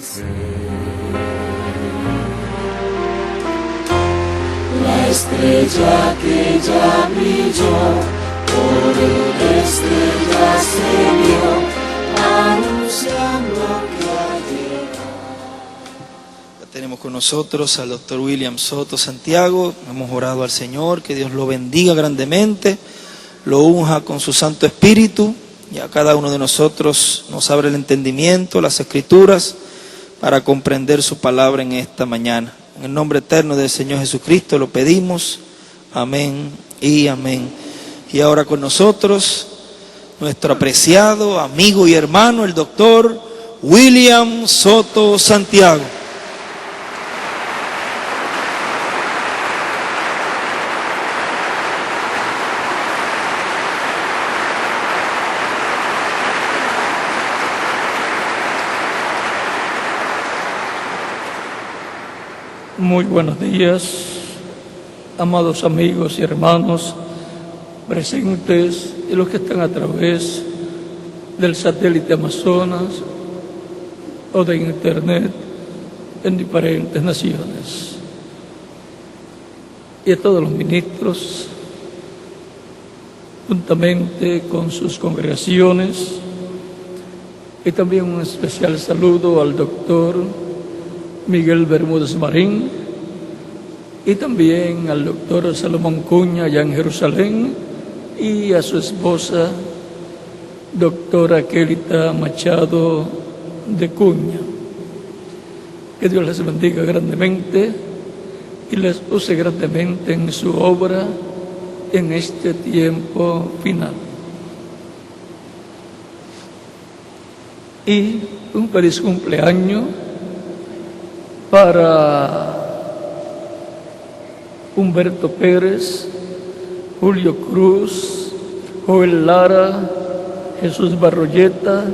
La estrella que ya brilló, por el este ya se vio, anunciando que ha llegado. Tenemos con nosotros al doctor William Soto Santiago. Hemos orado al Señor, que Dios lo bendiga grandemente, lo unja con su Santo Espíritu, y a cada uno de nosotros nos abre el entendimiento, las Escrituras, para comprender su palabra en esta mañana. En el nombre eterno del Señor Jesucristo lo pedimos. Amén y amén. Y ahora con nosotros, nuestro apreciado amigo y hermano, el doctor William Soto Santiago. Muy buenos días, amados amigos y hermanos presentes y los que están a través del satélite Amazonas o de Internet en diferentes naciones. Y a todos los ministros, juntamente con sus congregaciones, y también un especial saludo al doctor Miguel Bermúdez Marín, y también al doctor Salomón Cuña allá en Jerusalén, y a su esposa, doctora Kelita Machado de Cuña. Que Dios les bendiga grandemente y les use grandemente en su obra en este tiempo final. Y un feliz cumpleaños para Humberto Pérez, Julio Cruz, Joel Lara, Jesús Barroyeta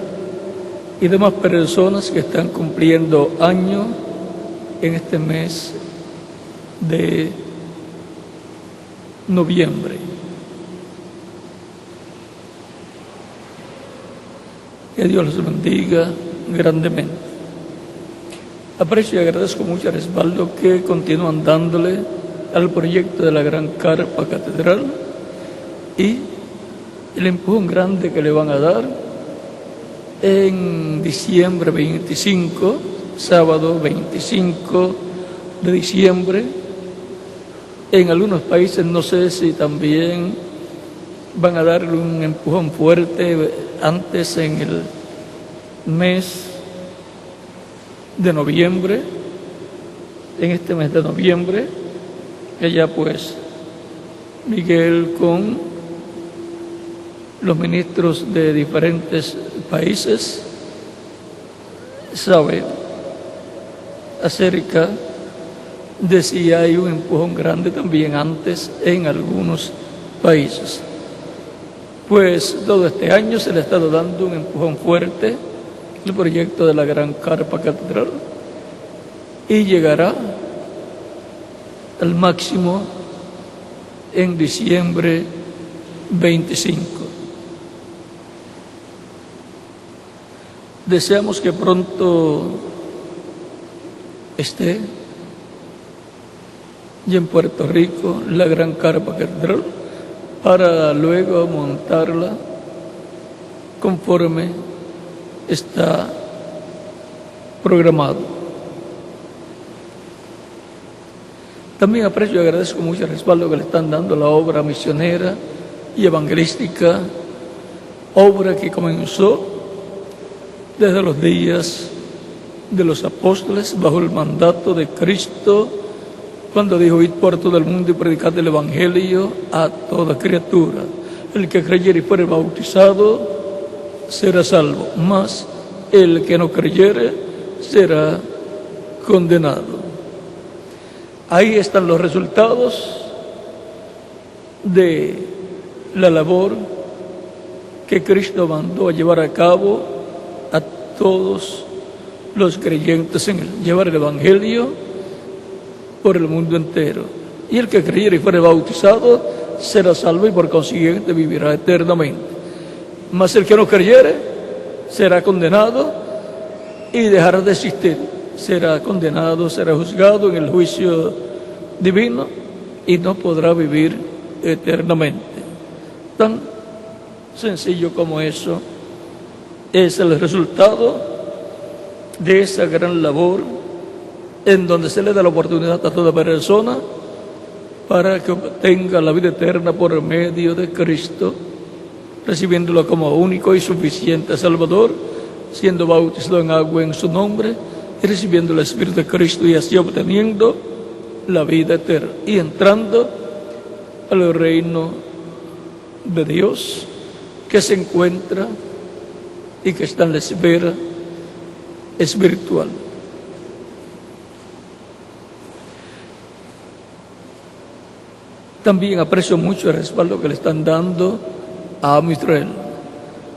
y demás personas que están cumpliendo años en este mes de noviembre. Que Dios los bendiga grandemente. Aprecio y agradezco mucho al respaldo que continúan dándole al proyecto de la Gran Carpa Catedral y el empujón grande que le van a dar en diciembre 25, sábado 25 de diciembre. En algunos países no sé si también van a darle un empujón fuerte antes en el mes de noviembre, en este mes de noviembre, que ya pues Miguel con los ministros de diferentes países sabe acerca de si hay un empujón grande también antes en algunos países. Pues todo este año se le ha estado dando un empujón fuerte el proyecto de la Gran Carpa Catedral y llegará al máximo en diciembre 25. Deseamos que pronto esté ya en Puerto Rico la Gran Carpa Catedral para luego montarla conforme está programado. También aprecio y agradezco mucho el respaldo que le están dando a la obra misionera y evangelística, obra que comenzó desde los días de los apóstoles bajo el mandato de Cristo, cuando dijo: id por todo el mundo y predicad el evangelio a toda criatura. El que creyere y fuere bautizado será salvo, mas el que no creyere será condenado. Ahí están los resultados de la labor que Cristo mandó a llevar a cabo a todos los creyentes en él, llevar el evangelio por el mundo entero. Y el que creyere y fuere bautizado será salvo y por consiguiente vivirá eternamente. Mas el que no creyere será condenado y dejará de existir. Será condenado, será juzgado en el juicio divino y no podrá vivir eternamente. Tan sencillo como eso es el resultado de esa gran labor en donde se le da la oportunidad a toda persona para que obtenga la vida eterna por medio de Cristo, recibiéndolo como único y suficiente Salvador, siendo bautizado en agua en su nombre y recibiendo el Espíritu de Cristo y así obteniendo la vida eterna y entrando al reino de Dios que se encuentra y que está en la esfera espiritual. También aprecio mucho el respaldo que le están dando a Amisrael.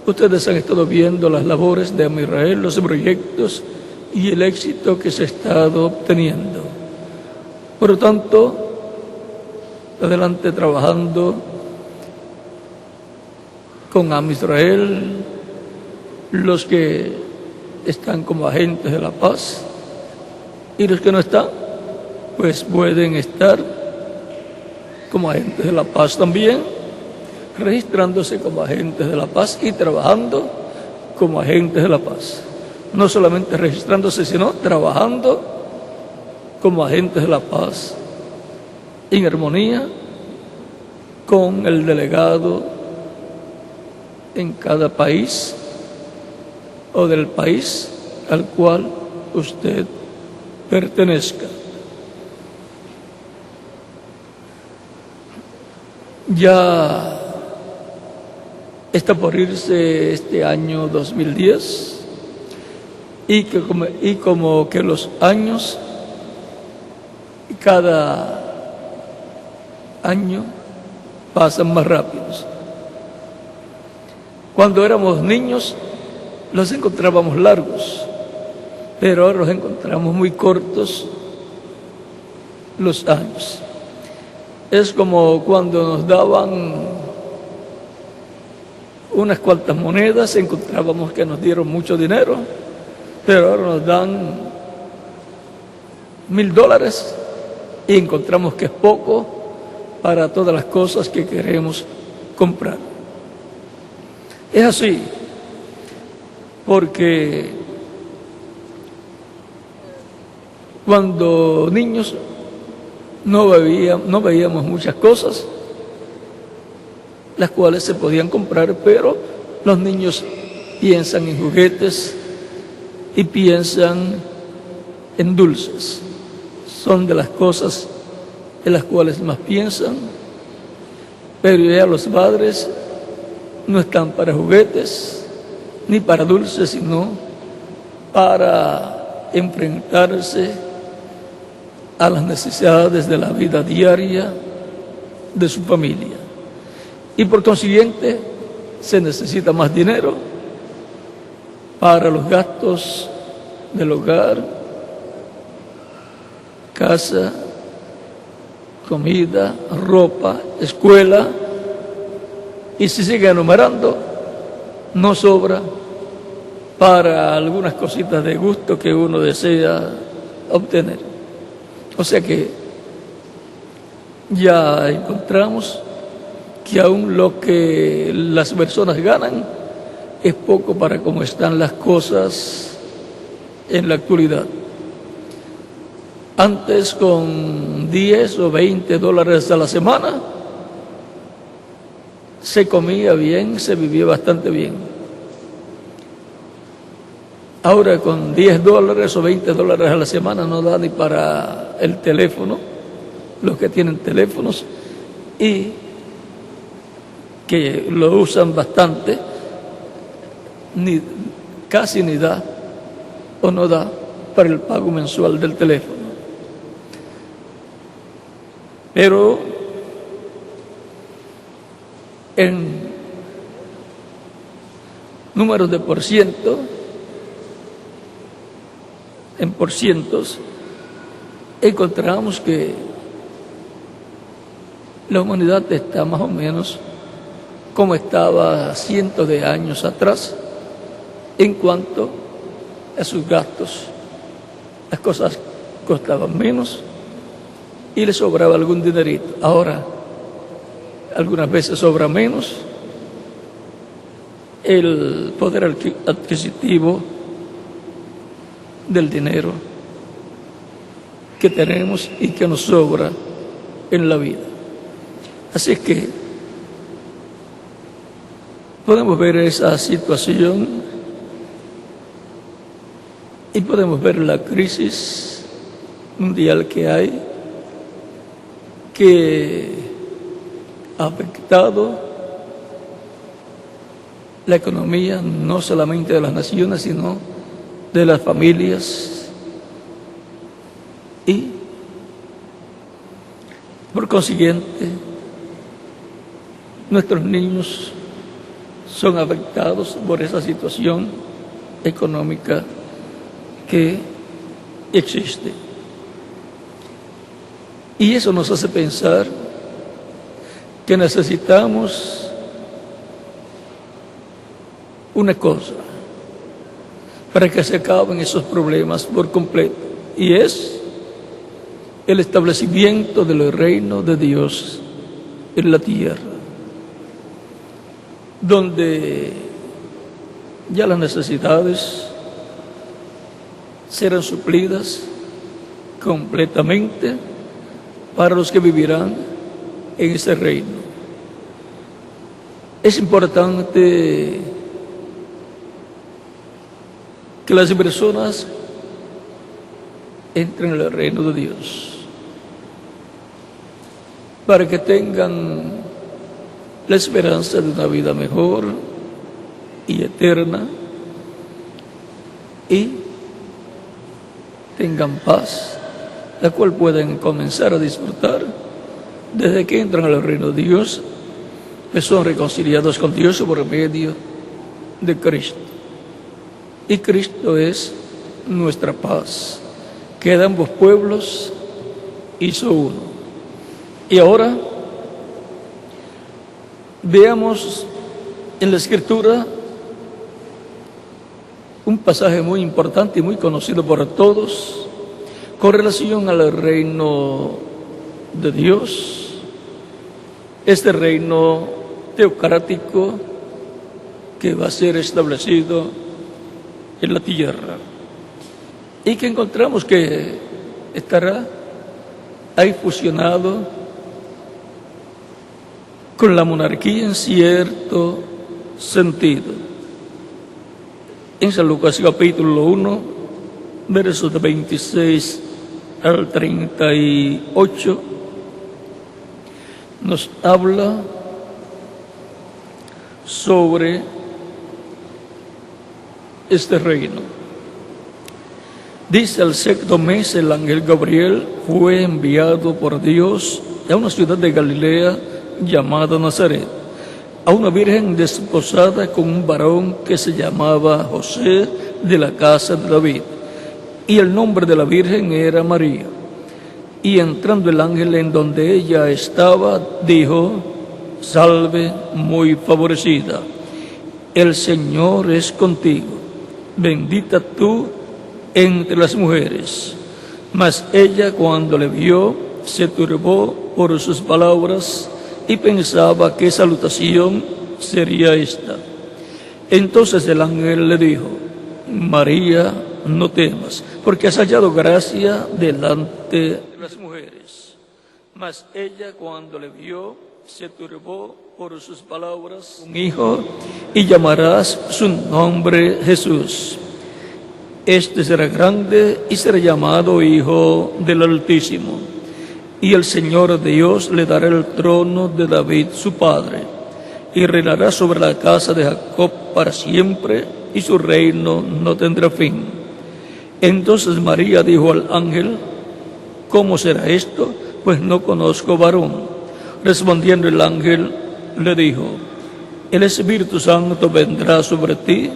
Ustedes han estado viendo las labores de Amisrael, los proyectos y el éxito que se ha estado obteniendo. Por lo tanto, adelante trabajando con Amisrael, los que están como agentes de la paz y los que no están, pues pueden estar como agentes de la paz también, registrándose como agentes de la paz y trabajando como agentes de la paz. No solamente registrándose, sino trabajando como agentes de la paz en armonía con el delegado en cada país o del país al cual usted pertenezca. Ya está por irse este año 2010 y como que los años, cada año pasan más rápidos. Cuando éramos niños los encontrábamos largos, pero ahora los encontramos muy cortos los años. Es como cuando nos daban unas cuantas monedas, encontrábamos que nos dieron mucho dinero, pero ahora nos dan $1,000 y encontramos que es poco para todas las cosas que queremos comprar. Es así, porque cuando niños no veíamos muchas cosas, las cuales se podían comprar, pero los niños piensan en juguetes y piensan en dulces. Son de las cosas en las cuales más piensan, pero ya los padres no están para juguetes ni para dulces, sino para enfrentarse a las necesidades de la vida diaria de su familia. Y por consiguiente, se necesita más dinero para los gastos del hogar, casa, comida, ropa, escuela, y si sigue enumerando, no sobra para algunas cositas de gusto que uno desea obtener. O sea que ya encontramos que aún lo que las personas ganan es poco para cómo están las cosas en la actualidad. Antes, con $10 o $20 a la semana, se comía bien, se vivía bastante bien. Ahora con $10 o $20 a la semana no da ni para el teléfono, los que tienen teléfonos y que lo usan bastante, casi ni da o no da para el pago mensual del teléfono. Pero en números de en porcientos, encontramos que la humanidad está más o menos como estaba cientos de años atrás en cuanto a sus gastos. Las cosas costaban menos y le sobraba algún dinerito. Ahora, algunas veces sobra menos. El poder adquisitivo del dinero que tenemos y que nos sobra en la vida. Así es que podemos ver esa situación y podemos ver la crisis mundial que hay, que ha afectado la economía no solamente de las naciones, sino de las familias, y por consiguiente nuestros niños son afectados por esa situación económica que existe. Y eso nos hace pensar que necesitamos una cosa para que se acaben esos problemas por completo, y es el establecimiento del reino de Dios en la tierra, donde ya las necesidades serán suplidas completamente para los que vivirán en ese reino. Es importante que las personas entren en el reino de Dios para que tengan la esperanza de una vida mejor y eterna, y tengan paz, la cual pueden comenzar a disfrutar desde que entran al reino de Dios, que son reconciliados con Dios por medio de Cristo. Y Cristo es nuestra paz, que de ambos pueblos hizo uno. Y ahora veamos en la Escritura un pasaje muy importante y muy conocido por todos con relación al reino de Dios, este reino teocrático que va a ser establecido en la tierra y que encontramos que estará ahí fusionado con la monarquía en cierto sentido. En San Lucas capítulo 1, versos de 26 al 38, nos habla sobre este reino. Dice: al sexto mes el ángel Gabriel fue enviado por Dios a una ciudad de Galilea llamada Nazaret, a una virgen desposada con un varón que se llamaba José, de la casa de David, y el nombre de la virgen era María. Y entrando el ángel en donde ella estaba, dijo: salve, muy favorecida, el Señor es contigo, bendita tú entre las mujeres. Mas ella, cuando le vio, se turbó por sus palabras y pensaba qué salutación sería esta. Entonces el ángel le dijo: María, no temas, porque has hallado gracia delante de las mujeres. Mas ella, cuando le vio, se turbó por sus palabras. Un hijo, y llamarás su nombre Jesús. Este será grande y será llamado Hijo del Altísimo. Y el Señor Dios le dará el trono de David su padre, y reinará sobre la casa de Jacob para siempre, y su reino no tendrá fin. Entonces María dijo al ángel: ¿cómo será esto? Pues no conozco varón. Respondiendo el ángel, le dijo: el Espíritu Santo vendrá sobre ti,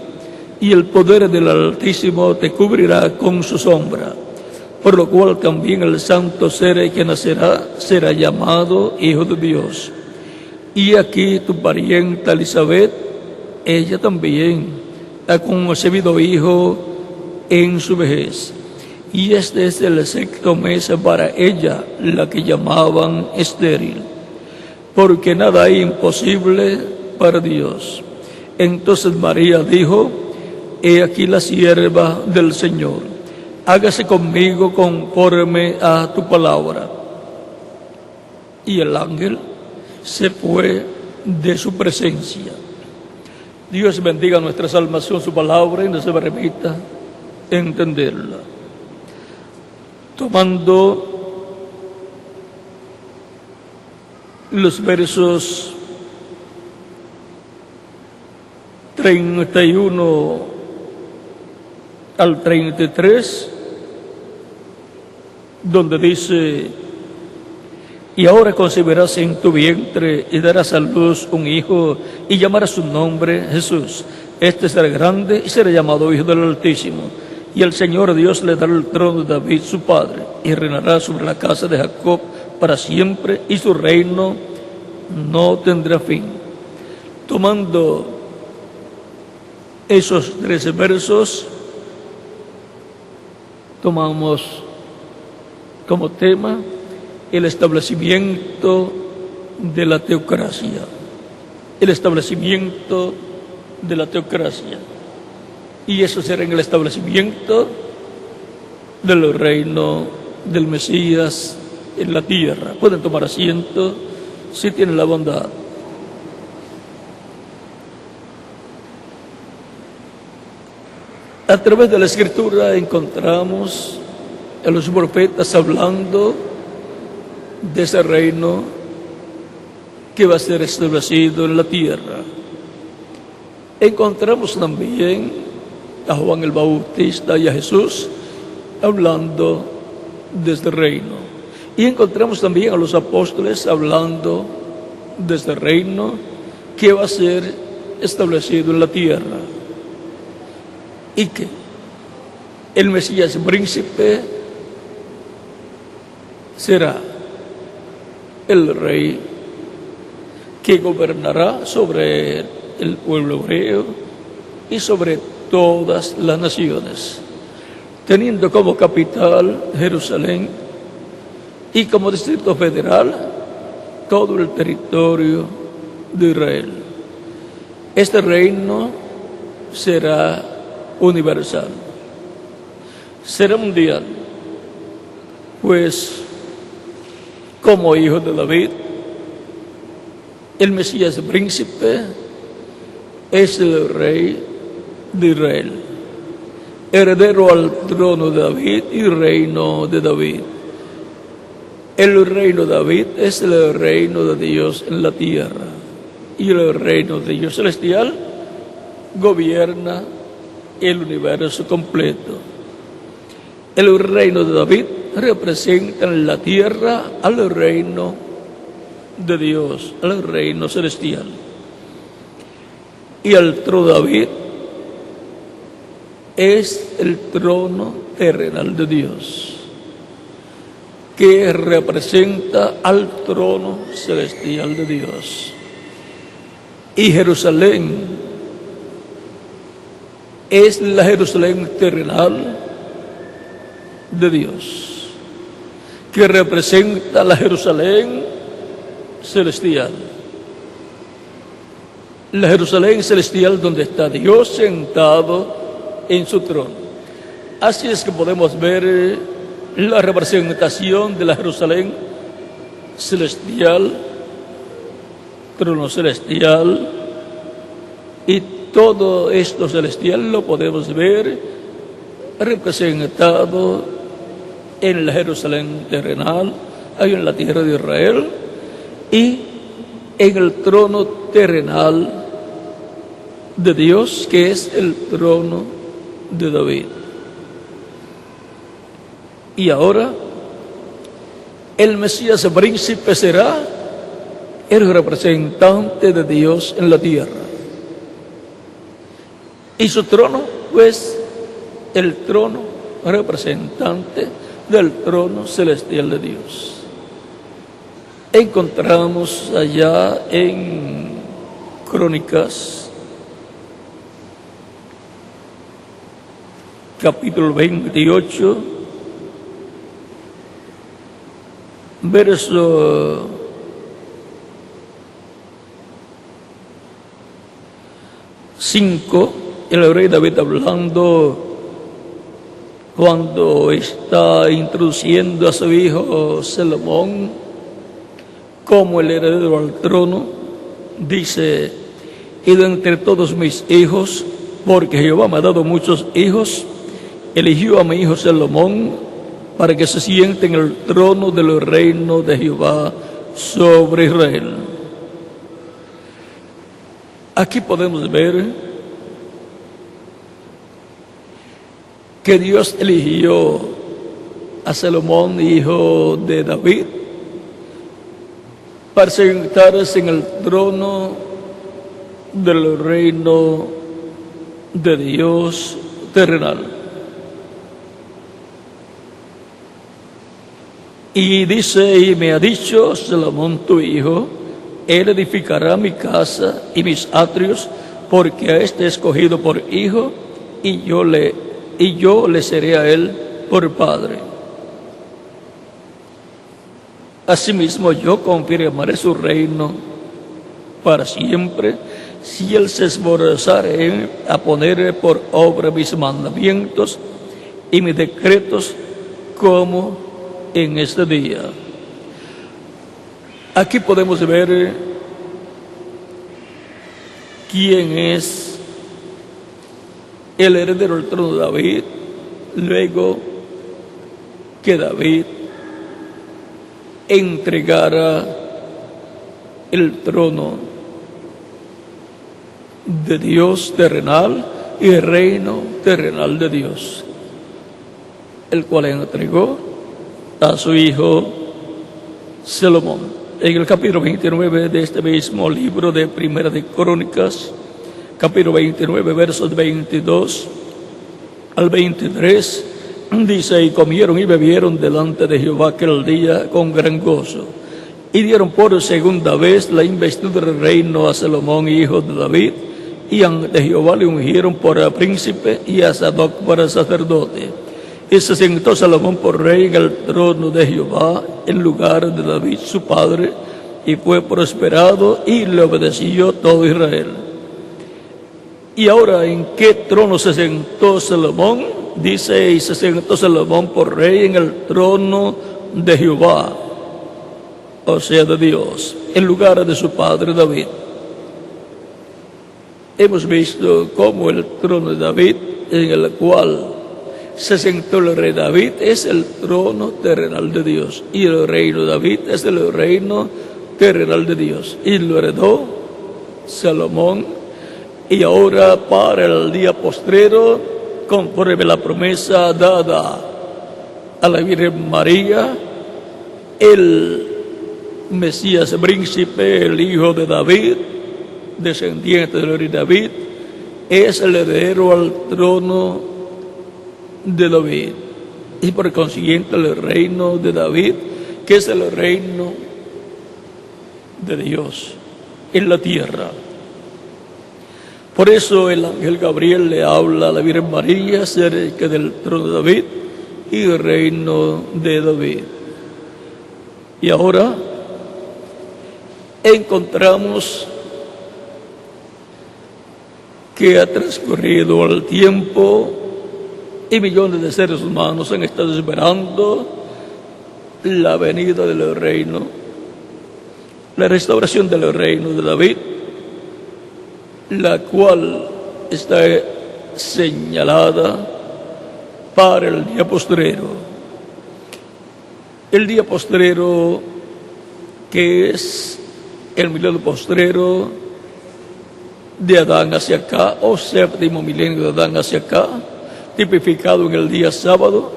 y el poder del Altísimo te cubrirá con su sombra. Por lo cual también el santo ser que nacerá será llamado Hijo de Dios. Y aquí tu parienta Elizabeth, ella también ha concebido hijo en su vejez. Y este es el 6º mes para ella, la que llamaban estéril, porque nada hay imposible para Dios. Entonces María dijo: he aquí la sierva del Señor, hágase conmigo conforme a tu palabra. Y el ángel se fue de su presencia. Dios bendiga nuestra salvación, su palabra, y nos permita entenderla. Tomando los versos 31 al 33, donde dice: y ahora concebirás en tu vientre y darás a luz un hijo y llamarás su nombre Jesús. Este será grande y será llamado Hijo del Altísimo. Y el Señor Dios le dará el trono de David su padre, y reinará sobre la casa de Jacob para siempre, y su reino no tendrá fin. Tomando esos 13 versos, tomamos como tema el establecimiento de la teocracia. El establecimiento de la teocracia. Y eso será en el establecimiento del reino del Mesías en la tierra. Pueden tomar asiento si tienen la bondad. A través de la Escritura encontramos a los profetas hablando de ese reino que va a ser establecido en la tierra. Encontramos también a Juan el Bautista y a Jesús hablando de este reino. Y encontramos también a los apóstoles hablando de este reino que va a ser establecido en la tierra. Y que el Mesías príncipe será el rey que gobernará sobre el pueblo hebreo y sobre todas las naciones, teniendo como capital Jerusalén y como distrito federal todo el territorio de Israel. Este reino será universal, será mundial, pues como hijo de David, el Mesías príncipe es el rey de Israel, heredero al trono de David y reino de David. El reino de David es el reino de Dios en la tierra, y el reino de Dios celestial gobierna el universo completo. El reino de David representa en la tierra al reino de Dios, al reino celestial. Y el trono de David es el trono terrenal de Dios, que representa al trono celestial de Dios. Y Jerusalén es la Jerusalén terrenal de Dios, que representa la Jerusalén celestial. La Jerusalén celestial donde está Dios sentado en su trono. Así es que podemos ver la representación de la Jerusalén celestial, trono celestial, y todo esto celestial lo podemos ver representado en la Jerusalén terrenal, ahí en la tierra de Israel, y en el trono terrenal de Dios, que es el trono de David. Y ahora el Mesías príncipe será el representante de Dios en la tierra. Y su trono, pues, el trono representante del trono celestial de Dios. Encontramos allá en Crónicas capítulo 28, verso 5, el rey David hablando cuando está introduciendo a su hijo Salomón como el heredero al trono, dice: y de entre todos mis hijos, porque Jehová me ha dado muchos hijos, eligió a mi hijo Salomón para que se siente en el trono del reino de Jehová sobre Israel. Aquí podemos ver que Dios eligió a Salomón, hijo de David, para sentarse en el trono del reino de Dios terrenal. Y dice: y me ha dicho Salomón tu hijo, él edificará mi casa y mis atrios, porque a este he escogido por hijo, y yo le seré a él por padre. Asimismo yo confirmaré su reino para siempre, si él se esforzare a poner por obra mis mandamientos y mis decretos, como en este día. Aquí podemos ver quién es el heredero del trono de David, luego que David entregara el trono de Dios terrenal y el reino terrenal de Dios, el cual entregó a su hijo Salomón. En el capítulo 29 de este mismo libro de Primera de Crónicas, capítulo 29, versos 22 al 23, dice: y comieron y bebieron delante de Jehová aquel día con gran gozo, y dieron por segunda vez la investidura del reino a Salomón, hijo de David, y ante Jehová le ungieron por príncipe y a Sadoc por sacerdote. Y se sentó Salomón por rey en el trono de Jehová en lugar de David su padre, y fue prosperado y le obedeció todo Israel. Y ahora, ¿en qué trono se sentó Salomón? Dice: y se sentó Salomón por rey en el trono de Jehová, o sea, de Dios, en lugar de su padre David. Hemos visto cómo el trono de David, en el cual se sentó el rey David, es el trono terrenal de Dios, y el reino de David es el reino terrenal de Dios, y lo heredó Salomón. Y ahora, para el día postrero, conforme la promesa dada a la Virgen María, el Mesías príncipe, el hijo de David, descendiente del rey David, es el heredero al trono de David, y por consiguiente el reino de David, que es el reino de Dios en la tierra. Por eso el ángel Gabriel le habla a la Virgen María acerca del trono de David y el reino de David. Y ahora encontramos que ha transcurrido el tiempo y millones de seres humanos han estado esperando la venida del reino, la restauración del reino de David, la cual está señalada para el día postrero. El día postrero, que es el milenio postrero de Adán hacia acá, o séptimo milenio de Adán hacia acá, tipificado en el día sábado,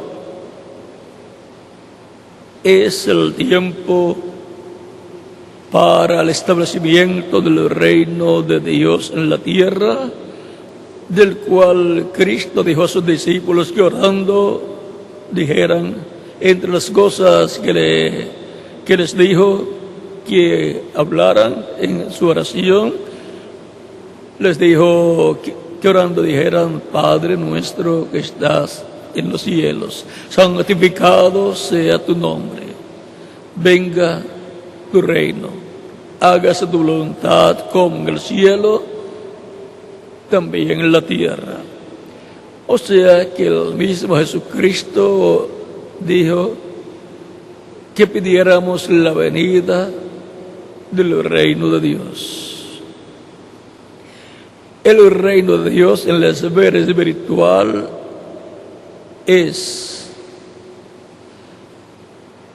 es el tiempo para el establecimiento del reino de Dios en la tierra, del cual Cristo dijo a sus discípulos que orando dijeran, entre las cosas que les dijo que hablaran en su oración, les dijo que orando dijeran: Padre nuestro que estás en los cielos, santificado sea tu nombre, venga tu reino, hágase tu voluntad como en el cielo, también en la tierra. O sea que el mismo Jesucristo dijo que pidiéramos la venida del reino de Dios. El reino de Dios en la esfera espiritual es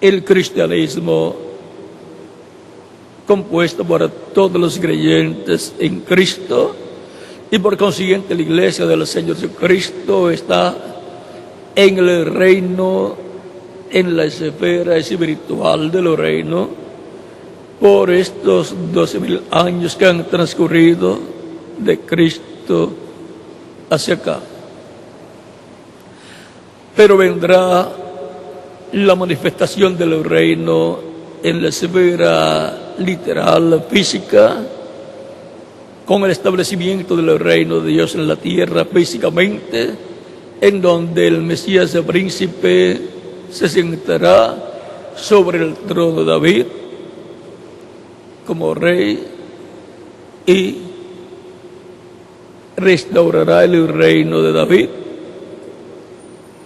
el cristianismo compuesto por todos los creyentes en Cristo, y por consiguiente la iglesia del Señor Jesucristo está en el reino, en la esfera espiritual del reino, por estos 12,000 años que han transcurrido de Cristo hacia acá. Pero vendrá la manifestación del reino en la esfera literal, física, con el establecimiento del reino de Dios en la tierra físicamente, en donde el Mesías el príncipe se sentará sobre el trono de David como rey y restaurará el reino de David,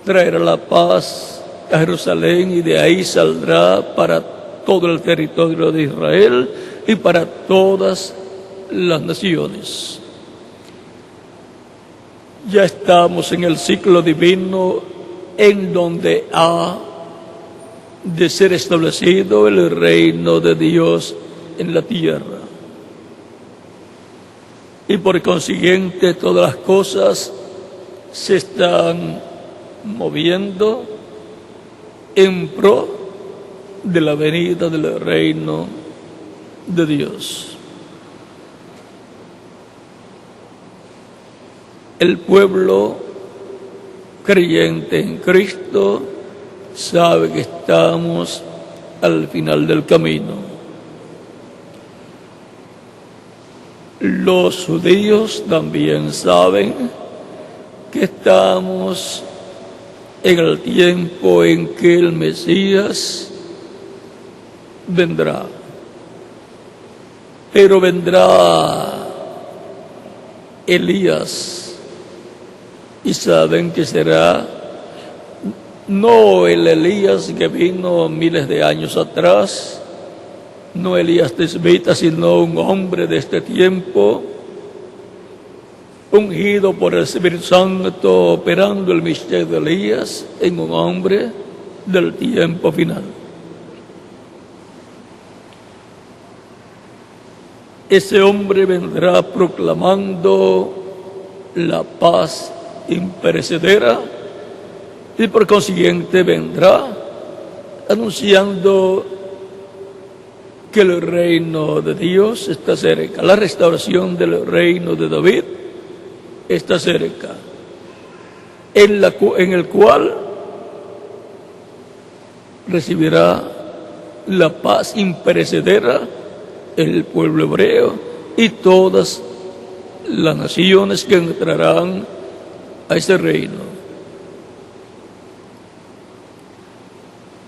traerá la paz a Jerusalén y de ahí saldrá para todo el territorio de Israel y para todas las naciones. Ya estamos en el ciclo divino en donde ha de ser establecido el reino de Dios en la tierra. Y por consiguiente todas las cosas se están moviendo en pro de la venida del reino de Dios. El pueblo creyente en Cristo sabe que estamos al final del camino. Los judíos también saben que estamos en el tiempo en que el Mesías vendrá. Pero vendrá Elías, y saben que será no el Elías que vino miles de años atrás, no Elías tesbita, sino un hombre de este tiempo, ungido por el Espíritu Santo, operando el misterio de Elías en un hombre del tiempo final. Ese hombre vendrá proclamando la paz imperecedera y por consiguiente vendrá anunciando que el reino de Dios está cerca, la restauración del reino de David está cerca, en el cual recibirá la paz imperecedera el pueblo hebreo y todas las naciones que entrarán a ese reino.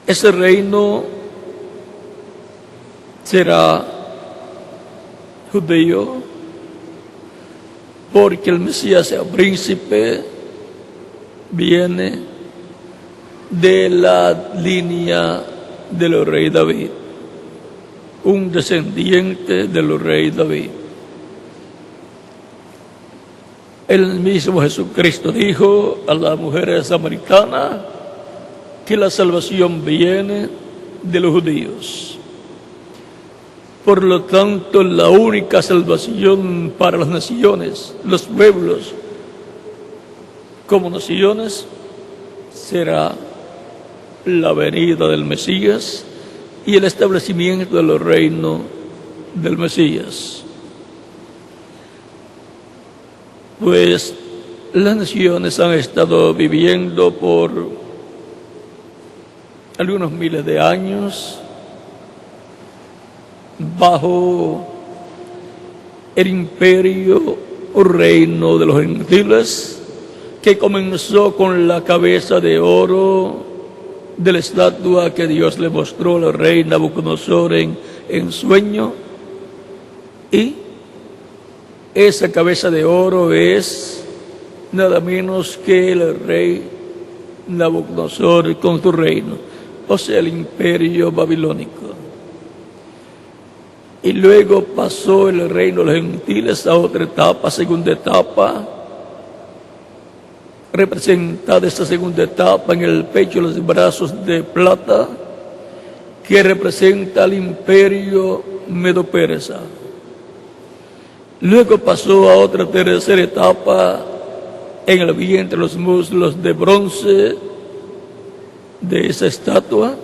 Ese reino será judío, porque el Mesías, el príncipe, viene de la línea del rey David, un descendiente del rey David. El mismo Jesucristo dijo a la mujer samaritana que la salvación viene de los judíos. Por lo tanto, la única salvación para las naciones, los pueblos como naciones, será la venida del Mesías y el establecimiento del reino del Mesías. Pues las naciones han estado viviendo por algunos miles de años bajo el imperio un reino de los gentiles que comenzó con la cabeza de oro de la estatua que Dios le mostró al rey Nabucodonosor en sueño, y esa cabeza de oro es nada menos que el rey Nabucodonosor con su reino, o sea, el imperio babilónico. Y luego pasó el reino de los gentiles a otra etapa, segunda etapa, representada esta segunda etapa en el pecho, los brazos de plata, que representa al imperio medo-persa. Luego pasó a otra tercera etapa en el vientre, los muslos de bronce de esa estatua,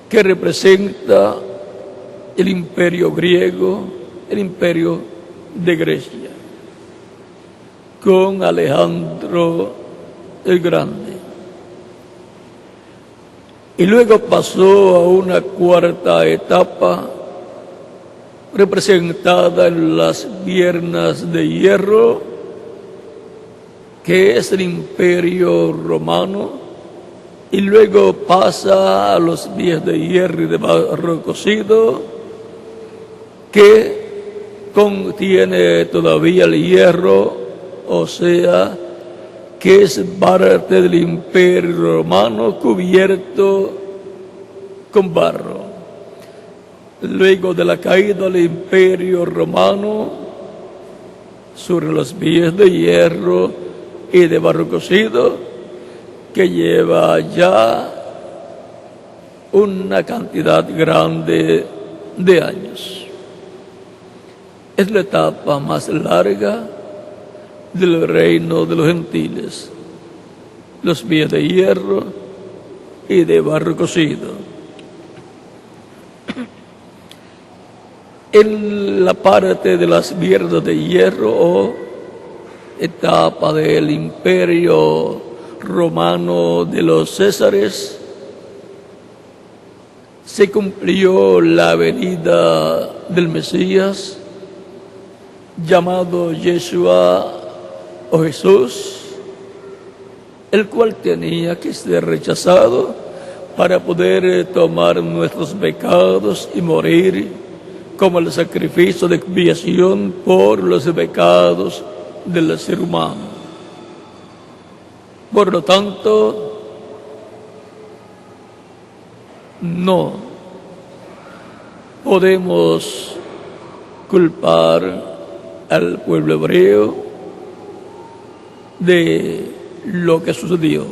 que representa el imperio griego, el imperio de Grecia, con Alejandro el Grande. Y luego pasó a una cuarta etapa, representada en las piernas de hierro, que es el imperio romano, y luego pasa a los pies de hierro y de barro cocido, que contiene todavía el hierro, o sea, que es parte del imperio romano cubierto con barro. Luego de la caída del imperio romano, sobre los pies de hierro y de barro cocido, que lleva ya una cantidad grande de años. Es la etapa más larga del reino de los gentiles, los pies de hierro y de barro cocido. En la parte de las piernas de hierro, o etapa del imperio romano de los Césares, se cumplió la venida del Mesías, llamado Yeshua o Jesús, el cual tenía que ser rechazado para poder tomar nuestros pecados y morir como el sacrificio de expiación por los pecados del ser humano. Por lo tanto, no podemos culpar al pueblo hebreo de lo que sucedió.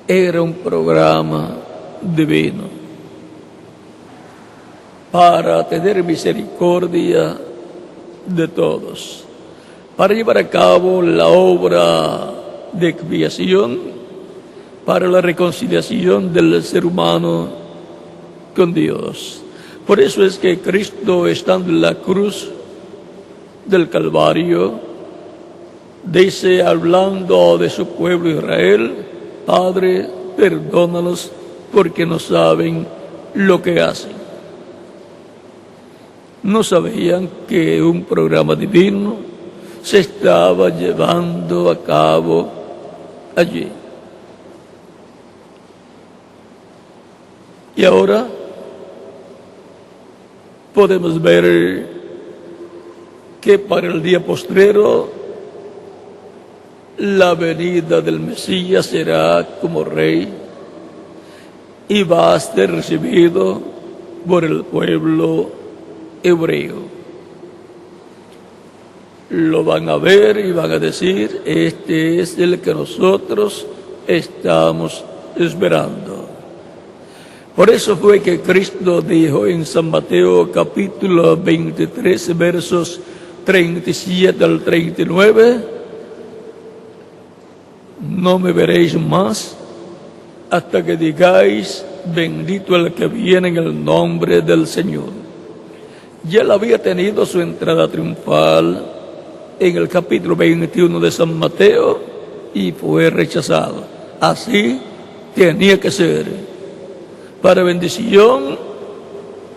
Era un programa divino para tener misericordia de todos, para llevar a cabo la obra de expiación, para la reconciliación del ser humano con Dios. Por eso es que Cristo, estando en la cruz del Calvario, dice, hablando de su pueblo Israel: Padre, perdónalos porque no saben lo que hacen. No sabían que un programa divino se estaba llevando a cabo allí. Y ahora podemos ver que para el día postrero la venida del Mesías será como rey y va a ser recibido por el pueblo hebreo. Lo van a ver y van a decir: este es el que nosotros estamos esperando. Por eso fue que Cristo dijo en San Mateo capítulo 23, versos 37 al 39, no me veréis más hasta que digáis: bendito el que viene en el nombre del Señor. Ya él había tenido su entrada triunfal en el capítulo 21 de San Mateo y fue rechazado. Así tenía que ser, para bendición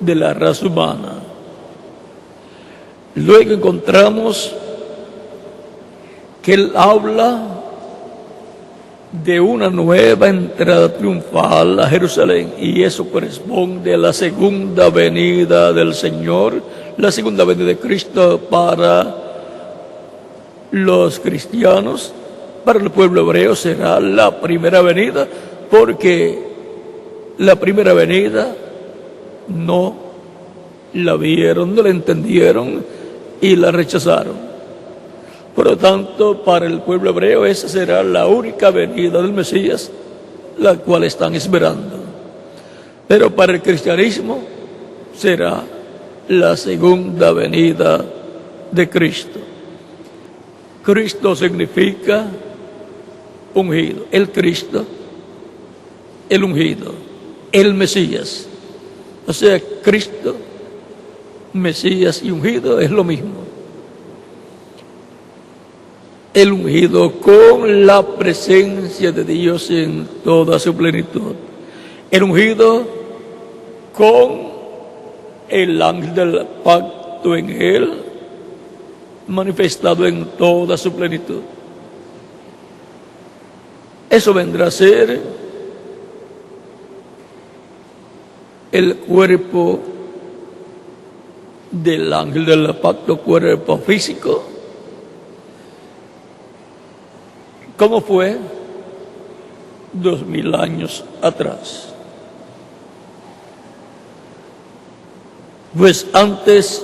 de la raza humana. Luego encontramos que él habla de una nueva entrada triunfal a Jerusalén, y eso corresponde a la segunda venida del Señor, la segunda venida de Cristo para los cristianos. Para el pueblo hebreo será la primera venida, porque la primera venida no la vieron, no la entendieron y la rechazaron. Por lo tanto, para el pueblo hebreo esa será la única venida del Mesías, la cual están esperando. Pero para el cristianismo será la segunda venida de Cristo. Cristo significa ungido. El Cristo, el ungido, el Mesías. O sea, Cristo, Mesías y ungido es lo mismo. El ungido con la presencia de Dios en toda su plenitud. El ungido con el ángel del pacto en él, manifestado en toda su plenitud. Eso vendrá a ser el cuerpo del ángel del pacto, cuerpo físico. ¿Cómo fue 2000 años atrás? Pues antes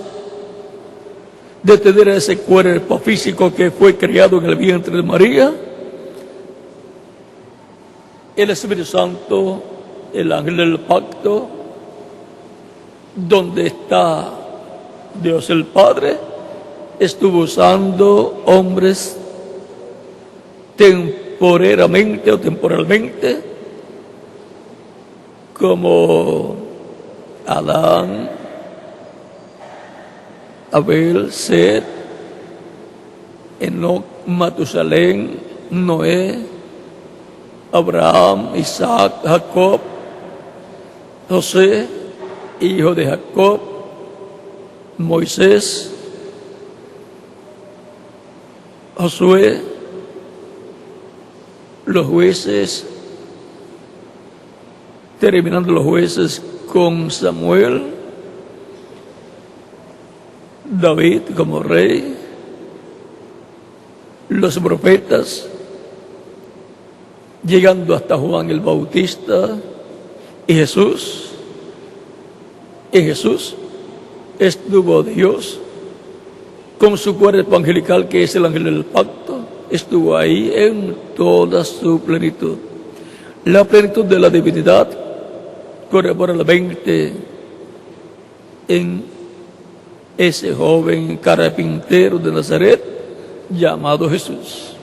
de tener ese cuerpo físico que fue creado en el vientre de María, el Espíritu Santo, el ángel del pacto, donde está Dios el Padre, estuvo usando hombres temporalmente o temporalmente, como Adán, Abel, Set, Enoc, Matusalén, Noé, Abraham, Isaac, Jacob, José, hijo de Jacob, Moisés, Josué, los jueces, terminando los jueces con Samuel, David como rey, los profetas, llegando hasta Juan el Bautista y Jesús. En Jesús estuvo Dios con su cuerpo angelical, que es el ángel del pacto, estuvo ahí en toda su plenitud. La plenitud de la divinidad corporalmente en ese joven carpintero de Nazaret llamado Jesús.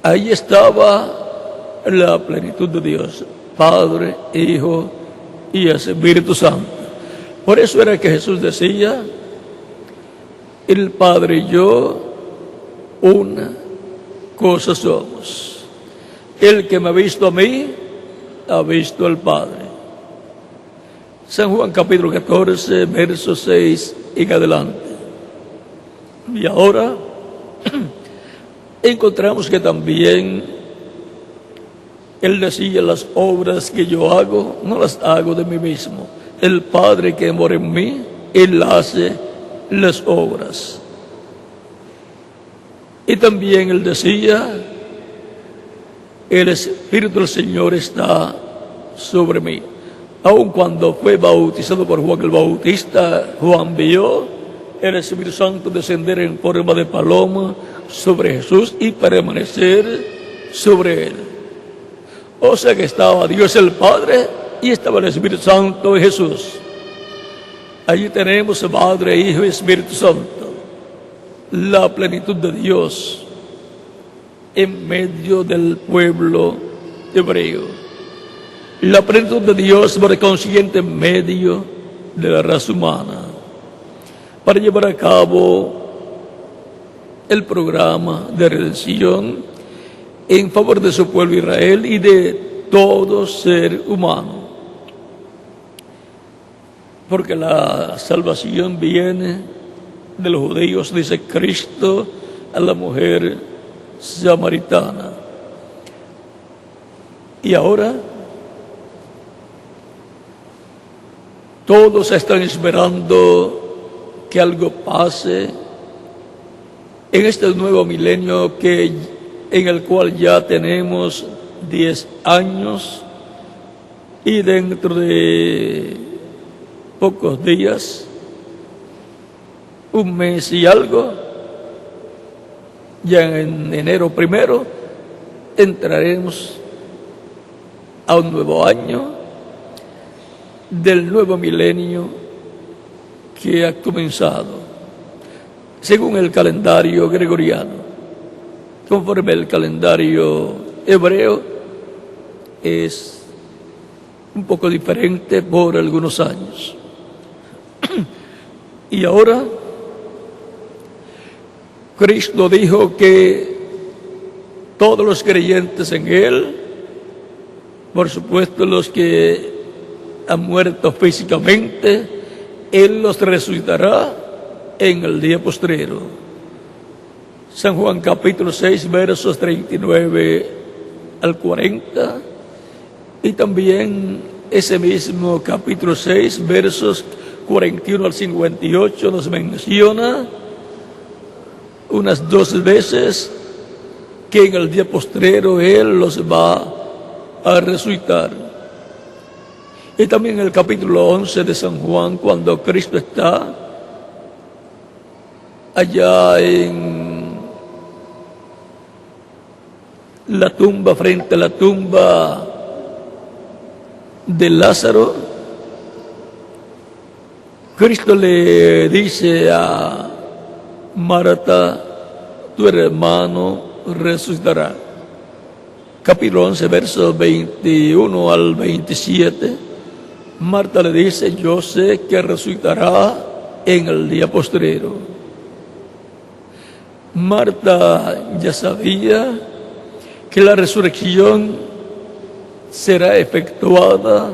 Ahí estaba la plenitud de Dios, Padre, Hijo y Espíritu Santo. Por eso era que Jesús decía: el Padre y yo una cosa somos. El que me ha visto a mí, ha visto al Padre. San Juan capítulo 14, verso 6 en adelante. Y ahora encontramos que también él decía: las obras que yo hago, no las hago de mí mismo. El Padre que mora en mí, él hace las obras. Y también él decía: el Espíritu del Señor está sobre mí. Aun cuando fue bautizado por Juan el Bautista, Juan vio el Espíritu Santo descender en forma de paloma sobre Jesús y permanecer sobre él. O sea que estaba Dios el Padre y estaba el Espíritu Santo en Jesús. Allí tenemos Padre, Hijo y Espíritu Santo, la plenitud de Dios en medio del pueblo hebreo. La plenitud de Dios, por consiguiente, en medio de la raza humana, para llevar a cabo el programa de redención en favor de su pueblo Israel y de todo ser humano. porque la salvación viene de los judíos, dice Cristo a la mujer samaritana. Y ahora todos están esperando que algo pase en este nuevo milenio en el cual ya tenemos 10 años y dentro de pocos días, un mes y algo, ya en enero 1, entraremos a un nuevo año del nuevo milenio que ha comenzado según el calendario gregoriano. Conforme el calendario hebreo es un poco diferente por algunos años. Y ahora Cristo dijo que todos los creyentes en Él, por supuesto los que han muerto físicamente, Él los resucitará en el día postrero. San Juan capítulo 6, versos 39 al 40, y también ese mismo capítulo 6, versos 41 al 58, nos menciona unas 2 veces que en el día postrero Él los va a resucitar. Y también en el capítulo 11 de San Juan, cuando Cristo está allá en la tumba, frente a la tumba de Lázaro, Cristo le dice a Marta, tu hermano resucitará. Capítulo 11, versos 21 al 27, Marta le dice, yo sé que resucitará en el día postrero. Marta ya sabía que la resurrección será efectuada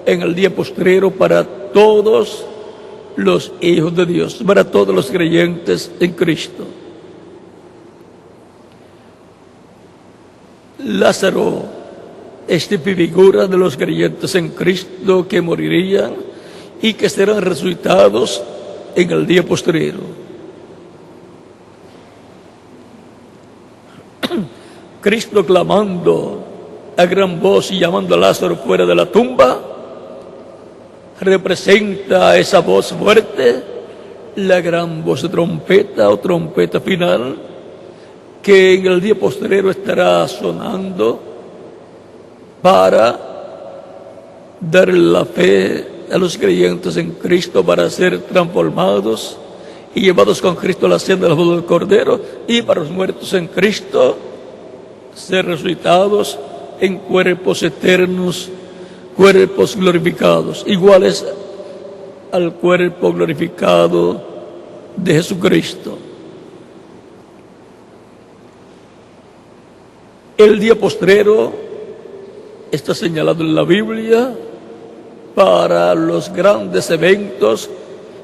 en el día postrero para todos los hijos de Dios, para todos los creyentes en Cristo. Lázaro es figura de los creyentes en Cristo que morirían y que serán resucitados en el día postrero. Cristo clamando a gran voz y llamando a Lázaro fuera de la tumba, representa esa voz fuerte, la gran voz de trompeta o trompeta final, que en el día postrero estará sonando para dar la fe a los creyentes en Cristo para ser transformados y llevados con Cristo a la senda del boda del Cordero, y para los muertos en Cristo ser resucitados en cuerpos eternos, cuerpos glorificados, iguales al cuerpo glorificado de Jesucristo. El día postrero está señalado en la Biblia para los grandes eventos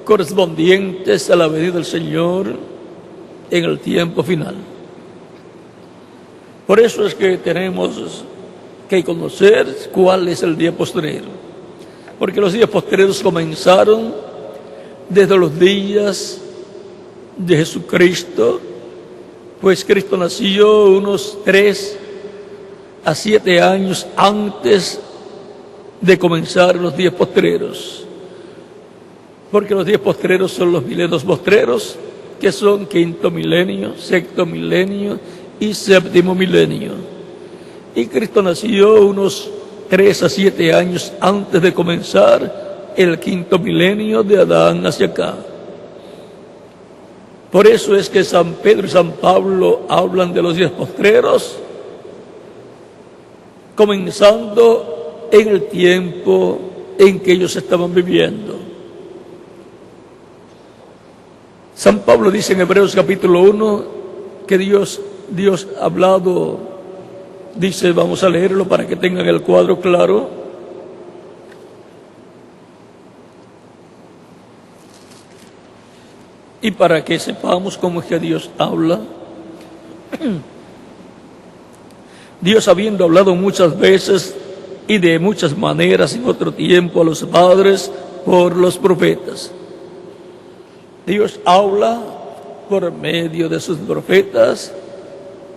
correspondientes a la venida del Señor en el tiempo final. Por eso es que tenemos que conocer cuál es el día postrero, porque los días postreros comenzaron desde los días de Jesucristo, pues Cristo nació unos 3 a 7 años antes de comenzar los días postreros, porque los días postreros son los milenios postreros, que son 5º milenio, 6º milenio y 7º milenio. Y Cristo nació unos 3 a 7 años antes de comenzar el 5º milenio de Adán hacia acá. Por eso es que San Pedro y San Pablo hablan de los días postreros, comenzando en el tiempo en que ellos estaban viviendo. San Pablo dice en Hebreos capítulo 1 que Dios ha hablado, dice, vamos a leerlo para que tengan el cuadro claro. y para que sepamos cómo es que Dios habla. Dios, habiendo hablado muchas veces y de muchas maneras en otro tiempo a los padres por los profetas. Dios habla por medio de sus profetas,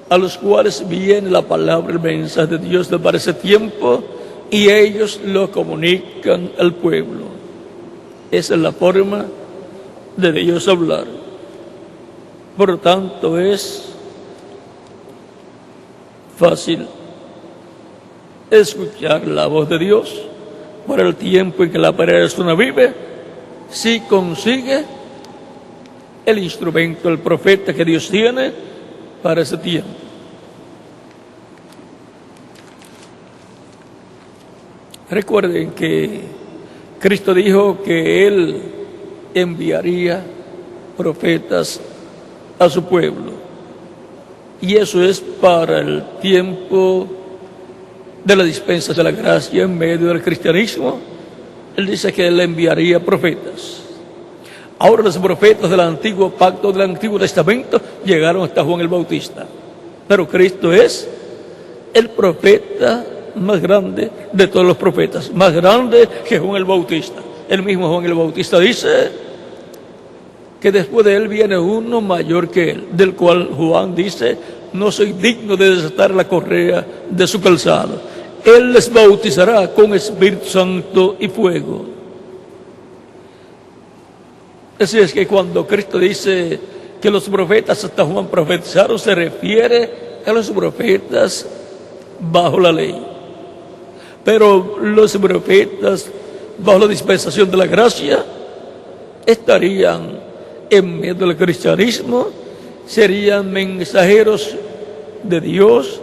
a los cuales viene la palabra, el mensaje de Dios para ese tiempo, y ellos lo comunican al pueblo. Esa es la forma de Dios hablar. Por lo tanto, es fácil escuchar la voz de Dios por el tiempo en que la persona vive, si consigue el instrumento, el profeta que Dios tiene para ese tiempo. Recuerden que Cristo dijo que Él enviaría profetas a su pueblo. Y eso es para el tiempo de la dispensa de la gracia en medio del cristianismo. Él dice que Él enviaría profetas. Ahora los profetas del antiguo pacto, del antiguo testamento, llegaron hasta Juan el Bautista. Pero Cristo es el profeta más grande de todos los profetas, más grande que Juan el Bautista. El mismo Juan el Bautista dice que después de él viene uno mayor que él, del cual Juan dice: no soy digno de desatar la correa de su calzado. Él les bautizará con Espíritu Santo y fuego. Así es que cuando Cristo dice que los profetas hasta Juan profetizaron, se refiere a los profetas bajo la ley. Pero los profetas bajo la dispensación de la gracia estarían en medio del cristianismo, serían mensajeros de Dios,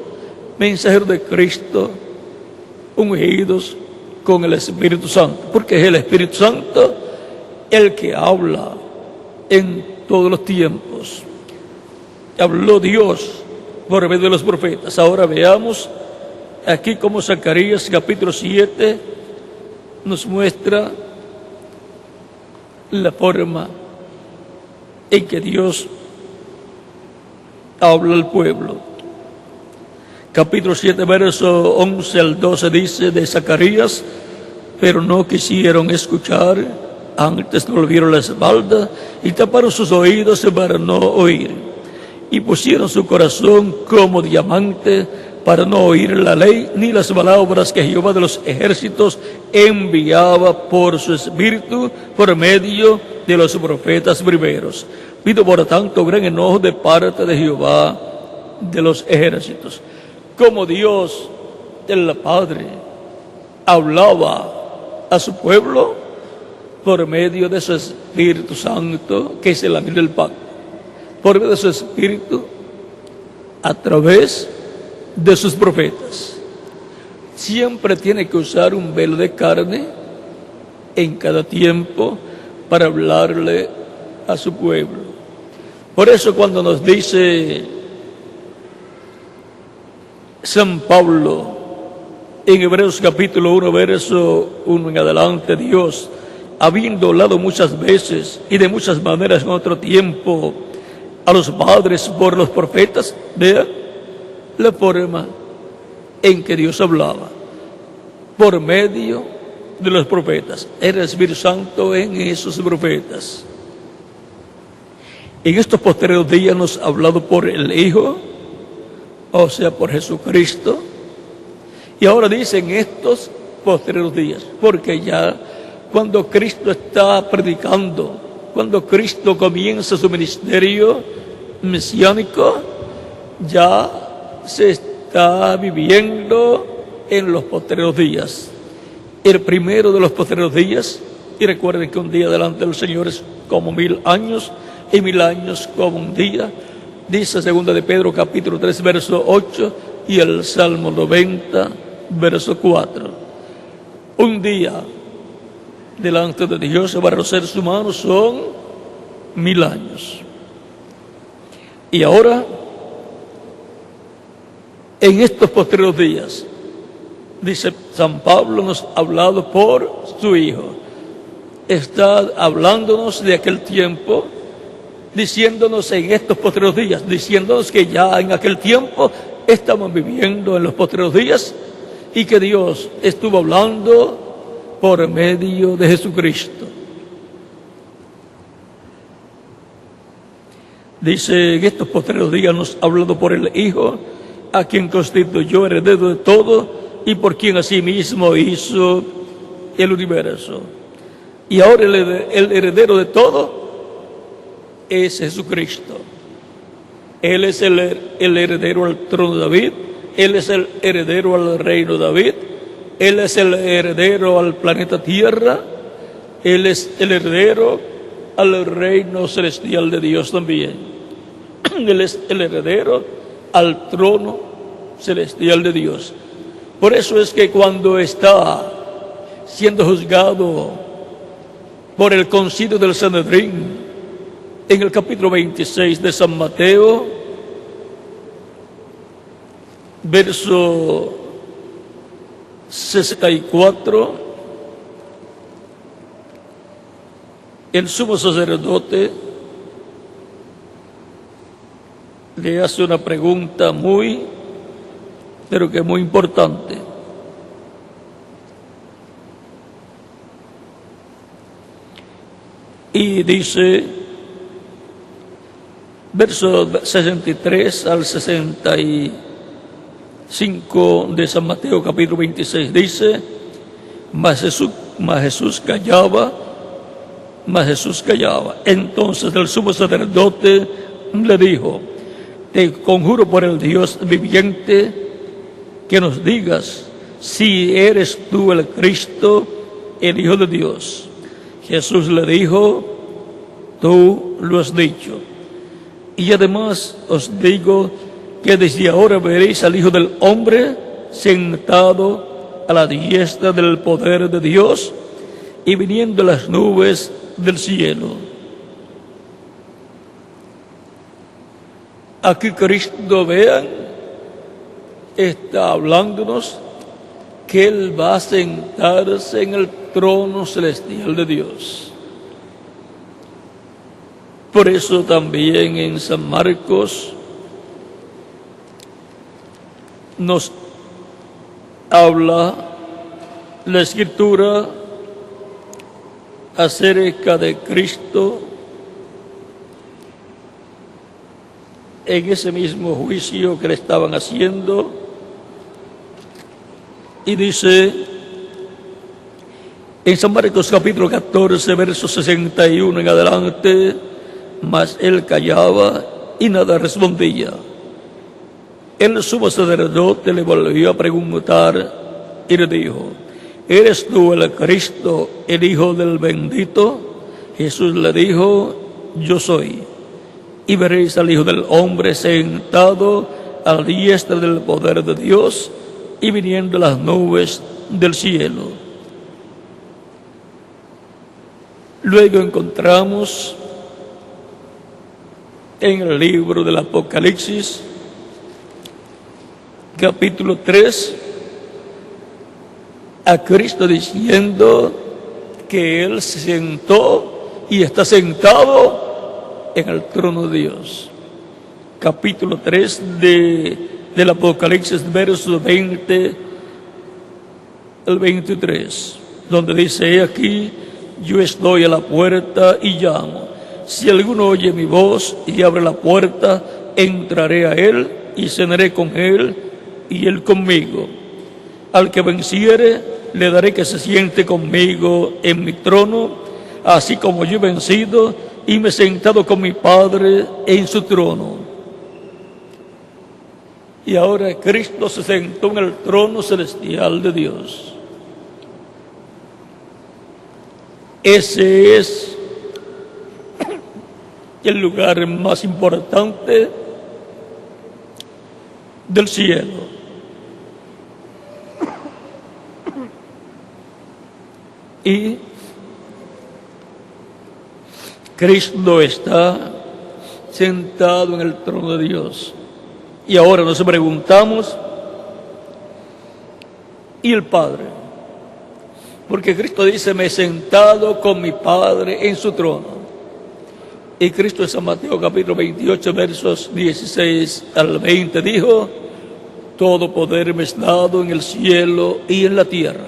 mensajeros de Cristo, ungidos con el Espíritu Santo, porque es el Espíritu Santo el que habla en todos los tiempos. Habló Dios por medio de los profetas. Ahora veamos aquí cómo Zacarías capítulo 7 nos muestra la forma en que Dios habla al pueblo. Capítulo 7, verso 11 al 12 dice de Zacarías: pero no quisieron escuchar, antes volvieron la espalda y taparon sus oídos para no oír, y pusieron su corazón como diamante para no oír la ley ni las palabras que Jehová de los ejércitos enviaba por su espíritu por medio de los profetas primeros. Pido por tanto gran enojo de parte de Jehová de los ejércitos. Como Dios, el Padre, hablaba a su pueblo por medio de su Espíritu Santo, que es el ángel del pacto, por medio de su Espíritu, a través de sus profetas. Siempre tiene que usar un velo de carne en cada tiempo para hablarle a su pueblo. Por eso cuando nos dice San Pablo en Hebreos capítulo 1, verso 1 en adelante: Dios, habiendo hablado muchas veces y de muchas maneras en otro tiempo a los padres por los profetas, vean la forma en que Dios hablaba, por medio de los profetas. Era el Espíritu Santo en esos profetas. En estos posteriores días nos ha hablado por el Hijo, o sea, por Jesucristo. Y ahora dice en estos posteriores días, porque ya cuando Cristo está predicando, cuando Cristo comienza su ministerio mesiánico, ya se está viviendo en los posteriores días. El primero de los posteriores días, y recuerden que un día delante del Señor es como 1000 años, y 1000 años como un día. Dice 2 de Pedro capítulo 3 verso 8 y el Salmo 90 verso 4. Un día delante de Dios para los seres humanos son 1000 años. Y ahora, en estos posteriores días, dice San Pablo, nos ha hablado por su Hijo. Está hablándonos de aquel tiempo diciéndonos en estos postreros días, diciéndonos que ya en aquel tiempo estamos viviendo en los postreros días y que Dios estuvo hablando por medio de Jesucristo. Dice, en estos postreros días nos ha hablado por el Hijo, a quien constituyó heredero de todo y por quien asimismo hizo el universo. Y ahora el heredero de todo es Jesucristo. Él es el heredero al trono de David, Él es el heredero al reino de David, Él es el heredero al planeta Tierra, Él es el heredero al reino celestial de Dios también. Él es el heredero al trono celestial de Dios. Por eso es que cuando está siendo juzgado por el concilio del Sanedrín, en el capítulo 26 de San Mateo, verso 64, el sumo sacerdote le hace una pregunta pero que muy importante. Y dice, verso 63 al 65 de San Mateo capítulo 26, dice, mas Jesús callaba. Entonces el sumo sacerdote le dijo, te conjuro por el Dios viviente que nos digas si eres tú el Cristo, el Hijo de Dios. Jesús le dijo, tú lo has dicho. Y además os digo que desde ahora veréis al Hijo del Hombre sentado a la diestra del poder de Dios y viniendo las nubes del cielo. Aquí Cristo, vean, está hablándonos que Él va a sentarse en el trono celestial de Dios. Por eso también en San Marcos nos habla la Escritura acerca de Cristo en ese mismo juicio que le estaban haciendo, y dice en San Marcos capítulo 14, verso 61 en adelante, mas él callaba y nada respondía. El sumo sacerdote le volvió a preguntar y le dijo, ¿eres tú el Cristo, el Hijo del bendito? Jesús le dijo, yo soy. Y veréis al Hijo del Hombre sentado a la diestra del poder de Dios y viniendo las nubes del cielo. Luego encontramos en el libro del Apocalipsis, capítulo 3, a Cristo diciendo que Él se sentó y está sentado en el trono de Dios. Capítulo 3 del Apocalipsis, versos 20 al 23, donde dice, aquí yo estoy a la puerta y llamo. Si alguno oye mi voz y abre la puerta, entraré a él y cenaré con él y él conmigo. Al que venciere, le daré que se siente conmigo en mi trono, así como yo he vencido y me he sentado con mi Padre en su trono. Y ahora Cristo se sentó en el trono celestial de Dios. Ese es el lugar más importante del cielo. Y Cristo está sentado en el trono de Dios. Y ahora nos preguntamos, ¿y el Padre? Porque Cristo dice, me he sentado con mi Padre en su trono. Y Cristo en San Mateo capítulo 28, versos 16 al 20 dijo: todo poder me es dado en el cielo y en la tierra.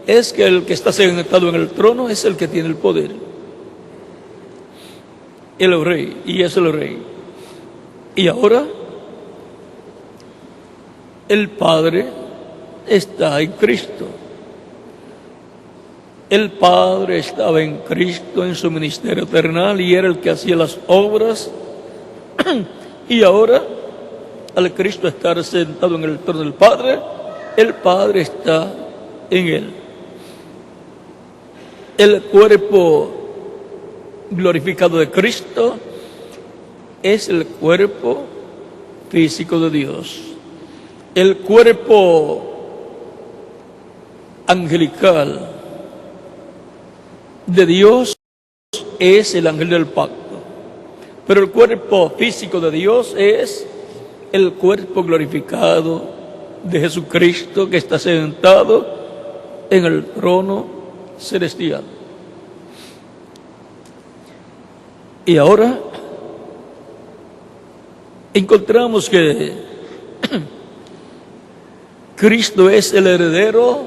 Es que el que está sentado en el trono es el que tiene el poder. El rey, y es el rey. Y ahora el Padre está en Cristo. El Padre estaba en Cristo en su ministerio terrenal y era el que hacía las obras. Y ahora, al Cristo estar sentado en el trono del Padre, el Padre está en él. El cuerpo glorificado de Cristo es el cuerpo físico de Dios. El cuerpo angelical de Dios es el ángel del pacto. Pero el cuerpo físico de Dios es el cuerpo glorificado de Jesucristo que está sentado en el trono celestial. Y ahora encontramos que Cristo es el heredero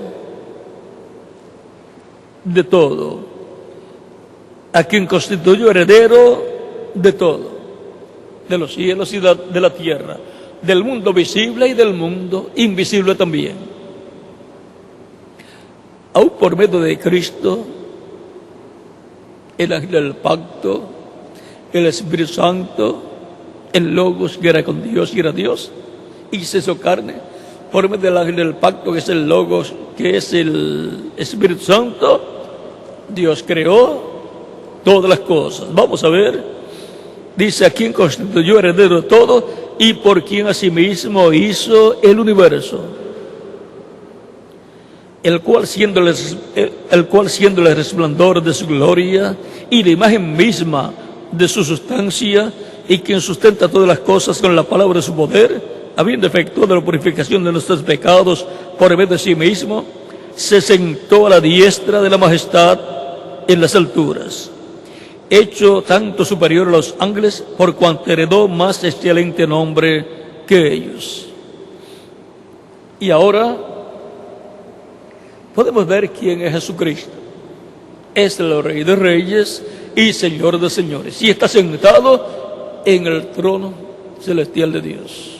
de todo, a quien constituyó heredero de todo, de los cielos y de la tierra, del mundo visible y del mundo invisible también. Aún por medio de Cristo, el ángel del pacto, el Espíritu Santo, el Logos que era con Dios y era Dios, y se hizo carne, por medio del ángel del pacto, que es el Logos, que es el Espíritu Santo, Dios creó todas las cosas. Vamos a ver, dice: a quien constituyó heredero de todo y por quien asimismo hizo el universo, el cual siendo el resplandor de su gloria y la imagen misma de su sustancia, y quien sustenta todas las cosas con la palabra de su poder, habiendo efectuado la purificación de nuestros pecados por medio de sí mismo, se sentó a la diestra de la majestad en las alturas, hecho tanto superior a los ángeles, por cuanto heredó más excelente nombre que ellos. Y ahora podemos ver quién es Jesucristo. Es el Rey de Reyes y Señor de Señores, y está sentado en el trono celestial de Dios.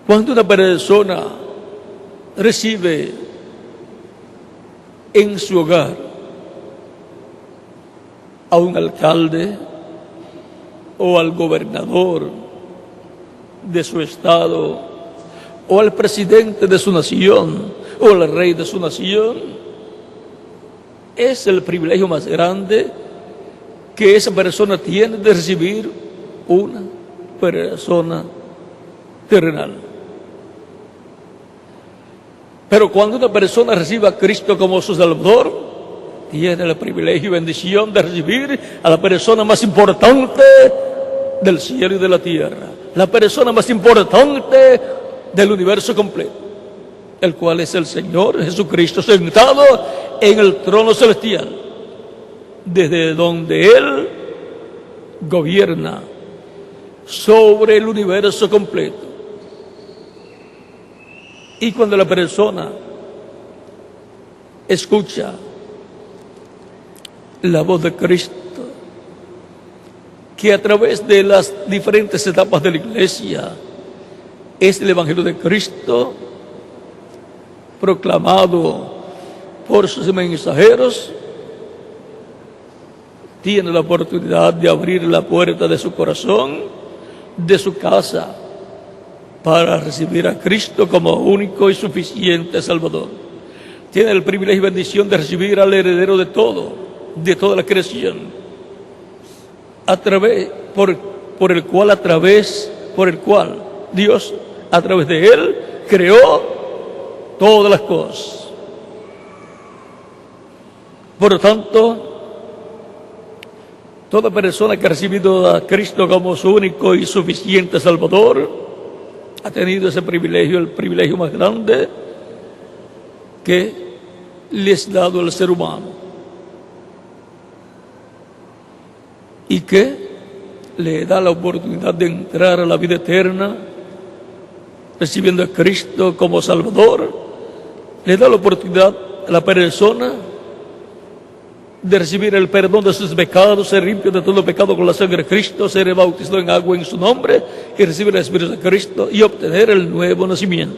Cuando una persona recibe en su hogar a un alcalde o al gobernador de su estado o al presidente de su nación o al rey de su nación, es el privilegio más grande que esa persona tiene de recibir una persona terrenal. Pero cuando una persona recibe a Cristo como su Salvador, tiene el privilegio y bendición de recibir a la persona más importante del cielo y de la tierra, la persona más importante del universo completo, el cual es el Señor Jesucristo, sentado en el trono celestial, desde donde Él gobierna sobre el universo completo. Y cuando la persona escucha la voz de Cristo, que a través de las diferentes etapas de la iglesia es el Evangelio de Cristo proclamado por sus mensajeros, tiene la oportunidad de abrir la puerta de su corazón, de su casa, para recibir a Cristo como único y suficiente Salvador. Tiene el privilegio y bendición de recibir al heredero de todo, de toda la creación, por el cual Dios, a través de Él, creó todas las cosas. Por lo tanto, toda persona que ha recibido a Cristo como su único y suficiente Salvador ha tenido ese privilegio, el privilegio más grande que le es dado al ser humano. y que le da la oportunidad de entrar a la vida eterna, recibiendo a Cristo como Salvador, le da la oportunidad a la persona de recibir el perdón de sus pecados, ser limpio de todo pecado con la sangre de Cristo, ser bautizado en agua en su nombre y recibir el Espíritu de Cristo y obtener el nuevo nacimiento.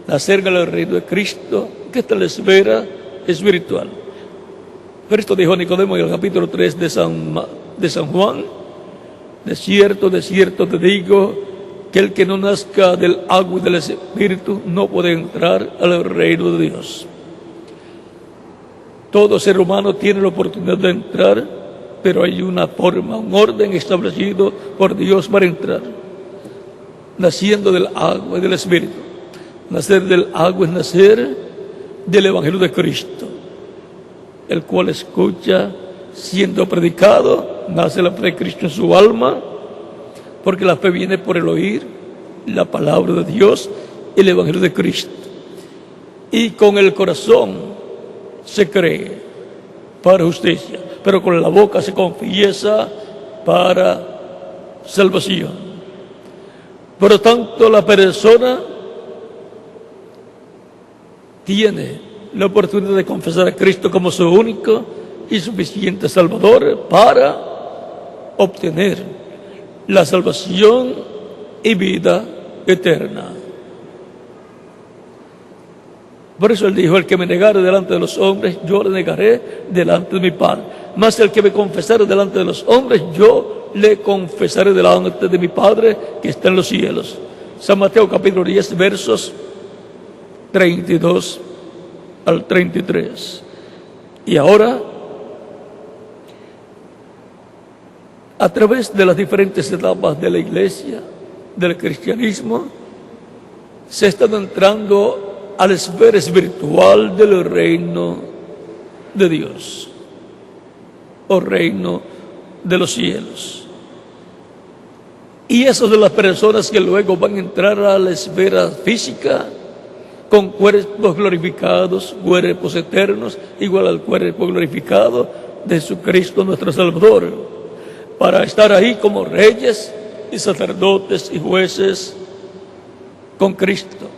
Nacer en el reino de Cristo, que está en la esfera espiritual. Cristo dijo a Nicodemo en el capítulo 3 de San Juan: de cierto te digo, que el que no nazca del agua y del Espíritu no puede entrar al reino de Dios. Todo ser humano tiene la oportunidad de entrar, pero hay una forma, un orden establecido por Dios para entrar. Naciendo del agua y del Espíritu. Nacer del agua es nacer del Evangelio de Cristo, el cual escucha siendo predicado, nace la fe de Cristo en su alma, porque la fe viene por el oír la palabra de Dios, el Evangelio de Cristo. Y con el corazón se cree para justicia, pero con la boca se confiesa para salvación. Por lo tanto, la persona tiene la oportunidad de confesar a Cristo como su único y suficiente Salvador para obtener la salvación y vida eterna. Por eso él dijo: el que me negare delante de los hombres, yo le negaré delante de mi Padre. Mas el que me confesare delante de los hombres, yo le confesaré delante de mi Padre que está en los cielos. San Mateo capítulo 10, versos 32 al 33. Y ahora, a través de las diferentes etapas de la iglesia, del cristianismo, se está entrando a la esfera espiritual del reino de Dios, o reino de los cielos. Y esas son las personas que luego van a entrar a la esfera física, con cuerpos glorificados, cuerpos eternos, igual al cuerpo glorificado de Jesucristo nuestro Salvador, para estar ahí como reyes y sacerdotes y jueces con Cristo,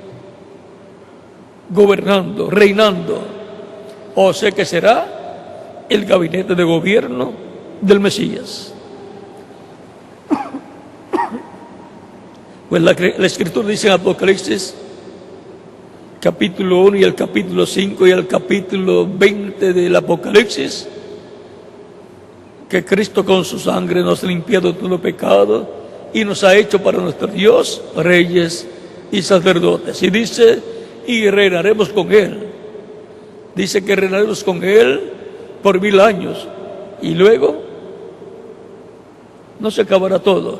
gobernando, reinando. O sea que será el gabinete de gobierno del Mesías. Pues la Escritura dice en Apocalipsis capítulo 1 y el capítulo 5 y el capítulo 20 del Apocalipsis, que Cristo con su sangre nos ha limpiado de todo pecado y nos ha hecho para nuestro Dios reyes y sacerdotes. Y dice: y reinaremos con Él. Dice que reinaremos con Él por 1000 años. Y luego no se acabará todo.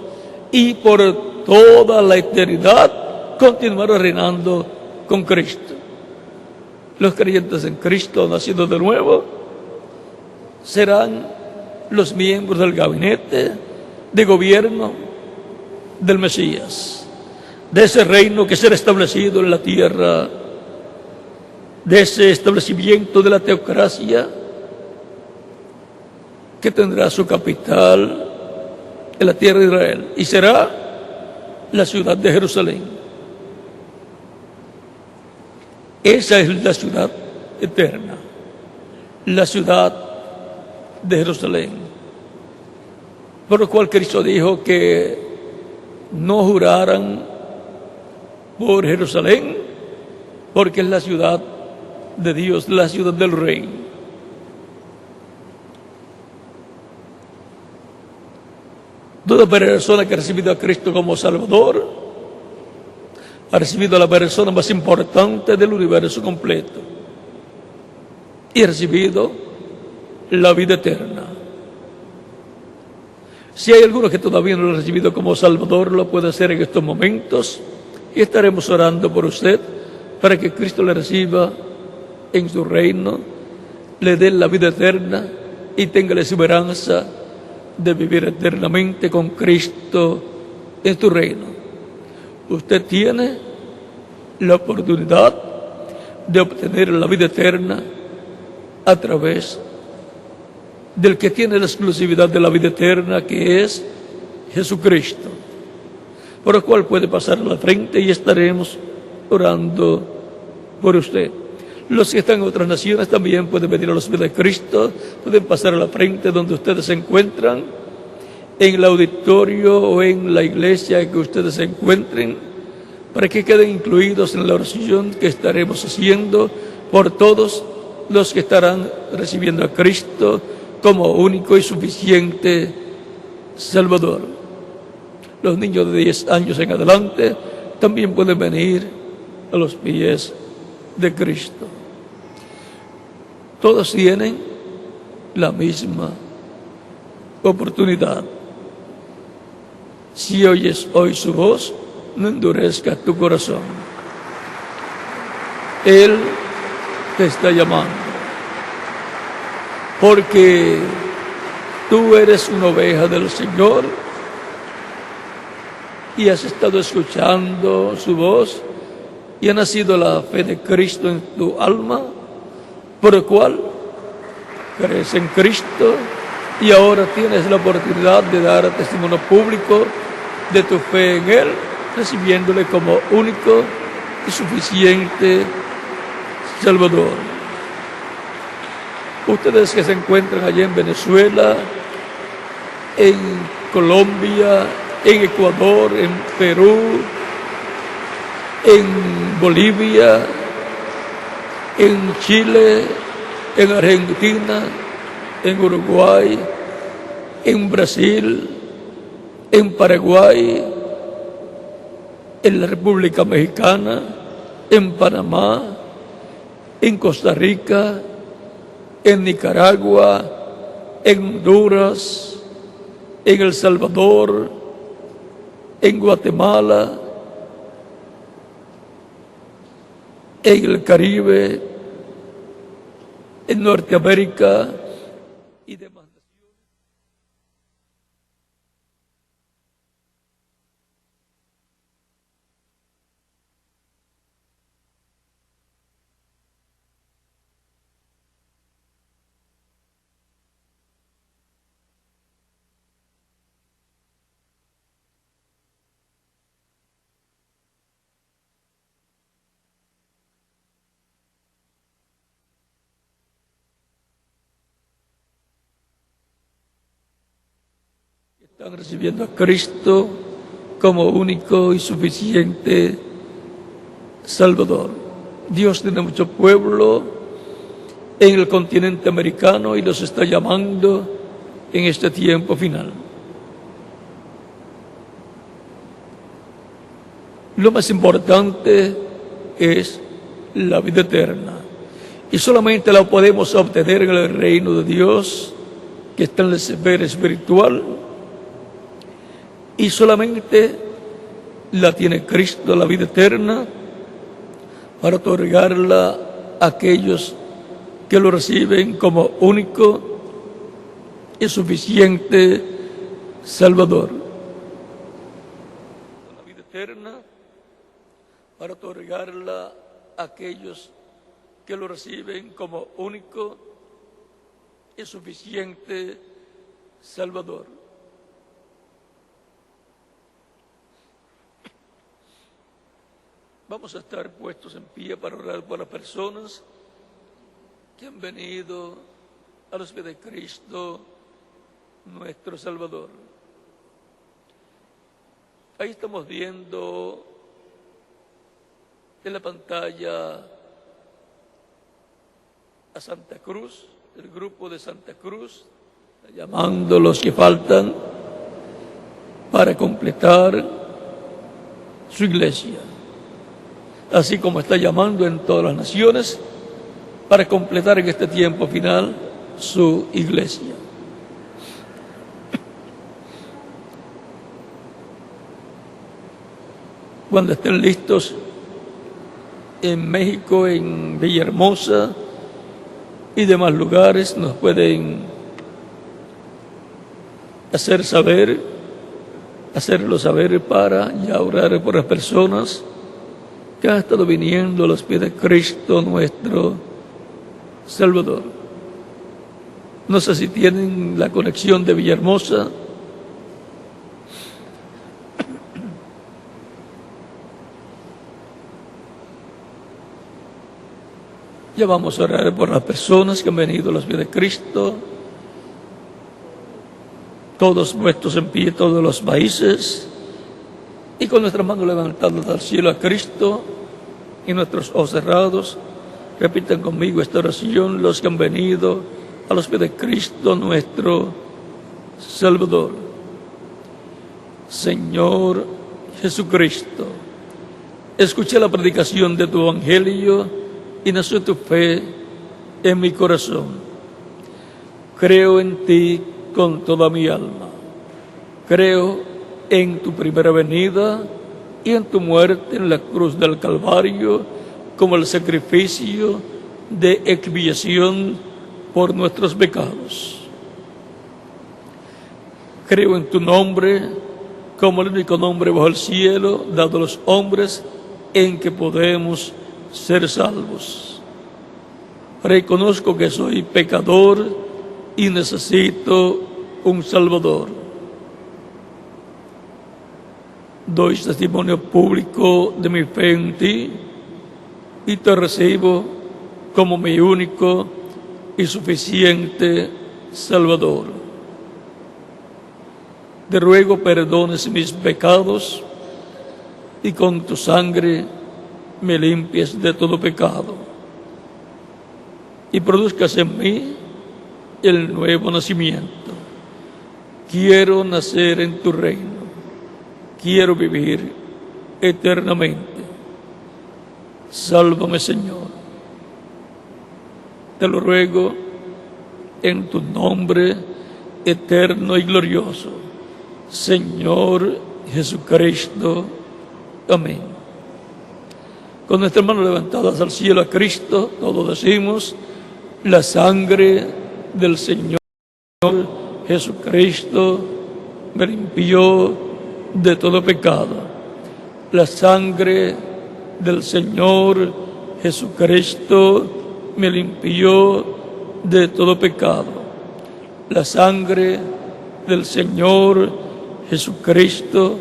Y por toda la eternidad continuará reinando con Cristo. Los creyentes en Cristo, nacidos de nuevo, serán los miembros del gabinete de gobierno del Mesías, de ese reino que será establecido en la tierra, de ese establecimiento de la teocracia que tendrá su capital en la tierra de Israel, y será la ciudad de Jerusalén. Esa es la ciudad eterna, la ciudad de Jerusalén. Por lo cual Cristo dijo que no juraran por Jerusalén, porque es la ciudad de Dios, la ciudad del Rey. Toda persona que ha recibido a Cristo como Salvador ha recibido a la persona más importante del universo completo y ha recibido la vida eterna. Si hay alguno que todavía no lo ha recibido como Salvador, lo puede hacer en estos momentos y estaremos orando por usted para que Cristo le reciba en su reino, le dé la vida eterna y tenga la esperanza de vivir eternamente con Cristo en tu reino. Usted tiene la oportunidad de obtener la vida eterna a través del que tiene la exclusividad de la vida eterna, que es Jesucristo, por lo cual puede pasar a la frente y estaremos orando por usted. Los que están en otras naciones también pueden venir a los pies de Cristo, pueden pasar a la frente donde ustedes se encuentran, en el auditorio o en la iglesia en que ustedes se encuentren, para que queden incluidos en la oración que estaremos haciendo por todos los que estarán recibiendo a Cristo como único y suficiente Salvador. Los niños de 10 años en adelante también pueden venir a los pies de Cristo. Todos tienen la misma oportunidad. Si oyes hoy su voz, no endurezcas tu corazón. Él te está llamando, porque tú eres una oveja del Señor y has estado escuchando su voz y ha nacido la fe de Cristo en tu alma, por lo cual crees en Cristo y ahora tienes la oportunidad de dar testimonio público de tu fe en Él, recibiéndole como único y suficiente Salvador. Ustedes que se encuentran allá en Venezuela, en Colombia, en Ecuador, en Perú, en Bolivia, en Chile, en Argentina, en Uruguay, en Brasil, en Paraguay, en la República Mexicana, en Panamá, en Costa Rica, en Nicaragua, en Honduras, en El Salvador, en Guatemala, en el Caribe, en Norteamérica y demás. Están recibiendo a Cristo como único y suficiente Salvador. Dios tiene mucho pueblo en el continente americano y los está llamando en este tiempo final. Lo más importante es la vida eterna y solamente la podemos obtener en el reino de Dios, que está en la esfera espiritual, y solamente la tiene Cristo, la vida eterna, para otorgarla a aquellos que lo reciben como único y suficiente Salvador. La vida eterna, para otorgarla a aquellos que lo reciben como único y suficiente Salvador. Vamos a estar puestos en pie para orar por las personas que han venido a los pies de Cristo, nuestro Salvador. Ahí estamos viendo en la pantalla a Santa Cruz, el grupo de Santa Cruz, llamando a los que faltan para completar su iglesia, así como está llamando en todas las naciones para completar en este tiempo final su iglesia. Cuando estén listos en México, en Villahermosa y demás lugares, nos pueden hacerlo saber para ya orar por las personas que han estado viniendo a los pies de Cristo, nuestro Salvador. No sé si tienen la conexión de Villahermosa. Ya vamos a orar por las personas que han venido a los pies de Cristo, todos puestos en pie, todos los países, y con nuestras manos levantadas al cielo a Cristo y nuestros ojos cerrados, repitan conmigo esta oración los que han venido a los pies de Cristo nuestro Salvador. Señor Jesucristo, escuché la predicación de tu evangelio y nació tu fe en mi corazón. Creo en ti con toda mi alma. Creo en tu primera venida y en tu muerte en la cruz del Calvario como el sacrificio de expiación por nuestros pecados. Creo en tu nombre como el único nombre bajo el cielo dado a los hombres en que podemos ser salvos. Reconozco que soy pecador y necesito un Salvador. Doy testimonio público de mi fe en ti y te recibo como mi único y suficiente Salvador. Te ruego perdones mis pecados y con tu sangre me limpies de todo pecado y produzcas en mí el nuevo nacimiento. Quiero nacer en tu reino, quiero vivir eternamente. Sálvame, Señor. Te lo ruego en tu nombre eterno y glorioso, Señor Jesucristo. Amén. Con nuestras manos levantadas al cielo a Cristo, todos decimos: la sangre del Señor Jesucristo me limpió de todo pecado. La sangre del Señor Jesucristo me limpió de todo pecado. La sangre del Señor Jesucristo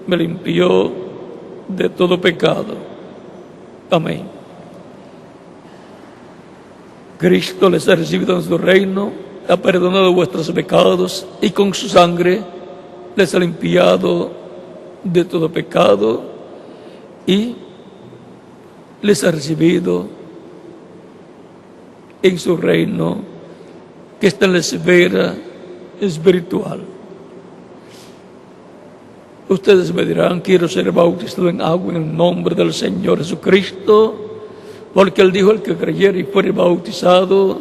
me limpió de todo pecado. Amén. Cristo les ha recibido en su reino, ha perdonado vuestros pecados y con su sangre les ha limpiado de todo pecado y les ha recibido en su reino que está en la esfera espiritual. Ustedes me dirán: quiero ser bautizado en agua en el nombre del Señor Jesucristo, porque Él dijo: el que creyere y fuere bautizado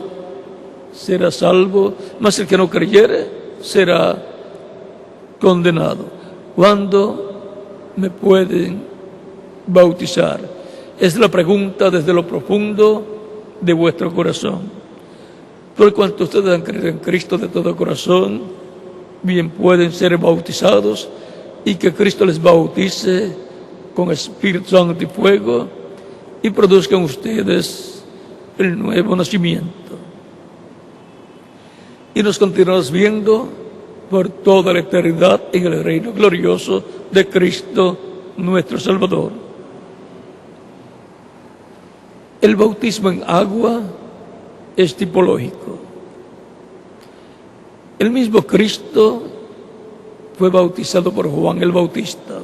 será salvo, mas el que no creyere será condenado. ¿Cuándo me pueden bautizar? Es la pregunta desde lo profundo de vuestro corazón. Por cuanto ustedes han creído en Cristo de todo corazón, bien pueden ser bautizados y que Cristo les bautice con Espíritu Santo y fuego y produzcan ustedes el nuevo nacimiento. Y nos continuamos viendo por toda la eternidad en el reino glorioso de Cristo nuestro Salvador. El bautismo en agua es tipológico. El mismo Cristo fue bautizado por Juan el Bautista.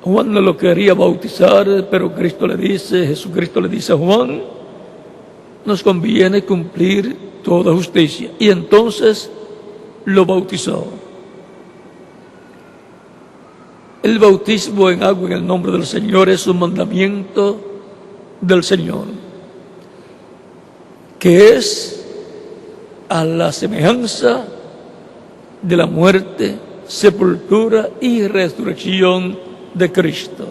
Juan no lo quería bautizar, pero Jesucristo le dice a Juan: nos conviene cumplir toda justicia. Y entonces lo bautizó. El bautismo en agua en el nombre del Señor es un mandamiento del Señor, que es a la semejanza de la muerte, sepultura y resurrección de Cristo,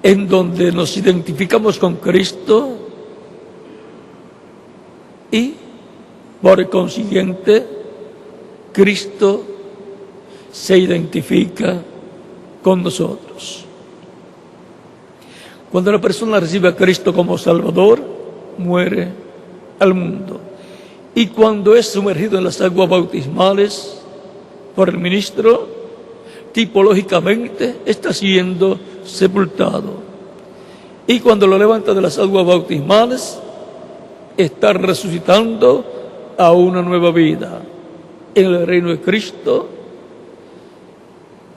en donde nos identificamos con Cristo y, por consiguiente, Cristo se identifica con nosotros. Cuando la persona recibe a Cristo como Salvador, muere al mundo. Y cuando es sumergido en las aguas bautismales por el ministro, tipológicamente está siendo sepultado. Y cuando lo levanta de las aguas bautismales, está resucitando a una nueva vida en el reino de Cristo,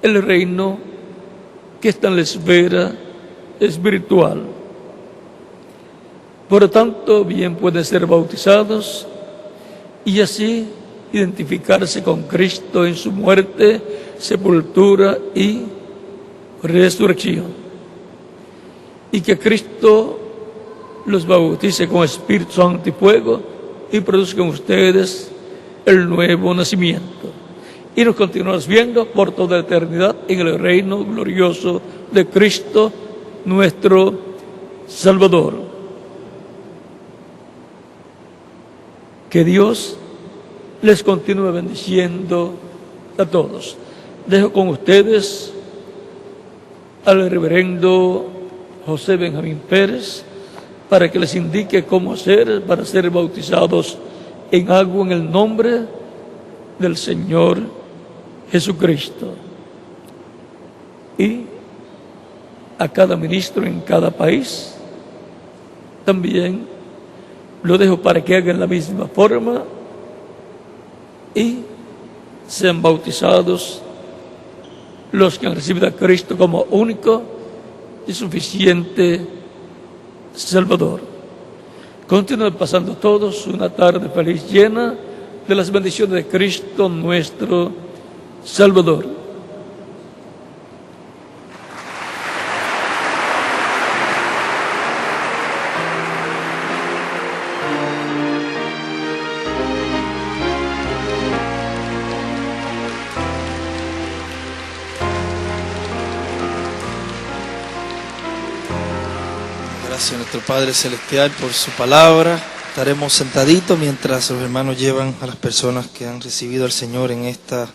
el reino que está en la esfera espiritual. Por lo tanto, bien pueden ser bautizados y así identificarse con Cristo en su muerte, sepultura y resurrección. Y que Cristo los bautice con Espíritu Santo y fuego y produzca en ustedes el nuevo nacimiento. Y nos continuamos viendo por toda la eternidad en el reino glorioso de Cristo, nuestro Salvador. Que Dios les continúe bendiciendo a todos. Dejo con ustedes al reverendo José Benjamín Pérez para que les indique cómo hacer para ser bautizados en agua en el nombre del Señor Jesucristo. Y a cada ministro en cada país también lo dejo para que hagan la misma forma y sean bautizados los que han recibido a Cristo como único y suficiente Salvador. Continúen pasando todos una tarde feliz, llena de las bendiciones de Cristo nuestro Salvador. Gracias a nuestro Padre Celestial por su palabra. Estaremos sentaditos mientras los hermanos llevan a las personas que han recibido al Señor en esta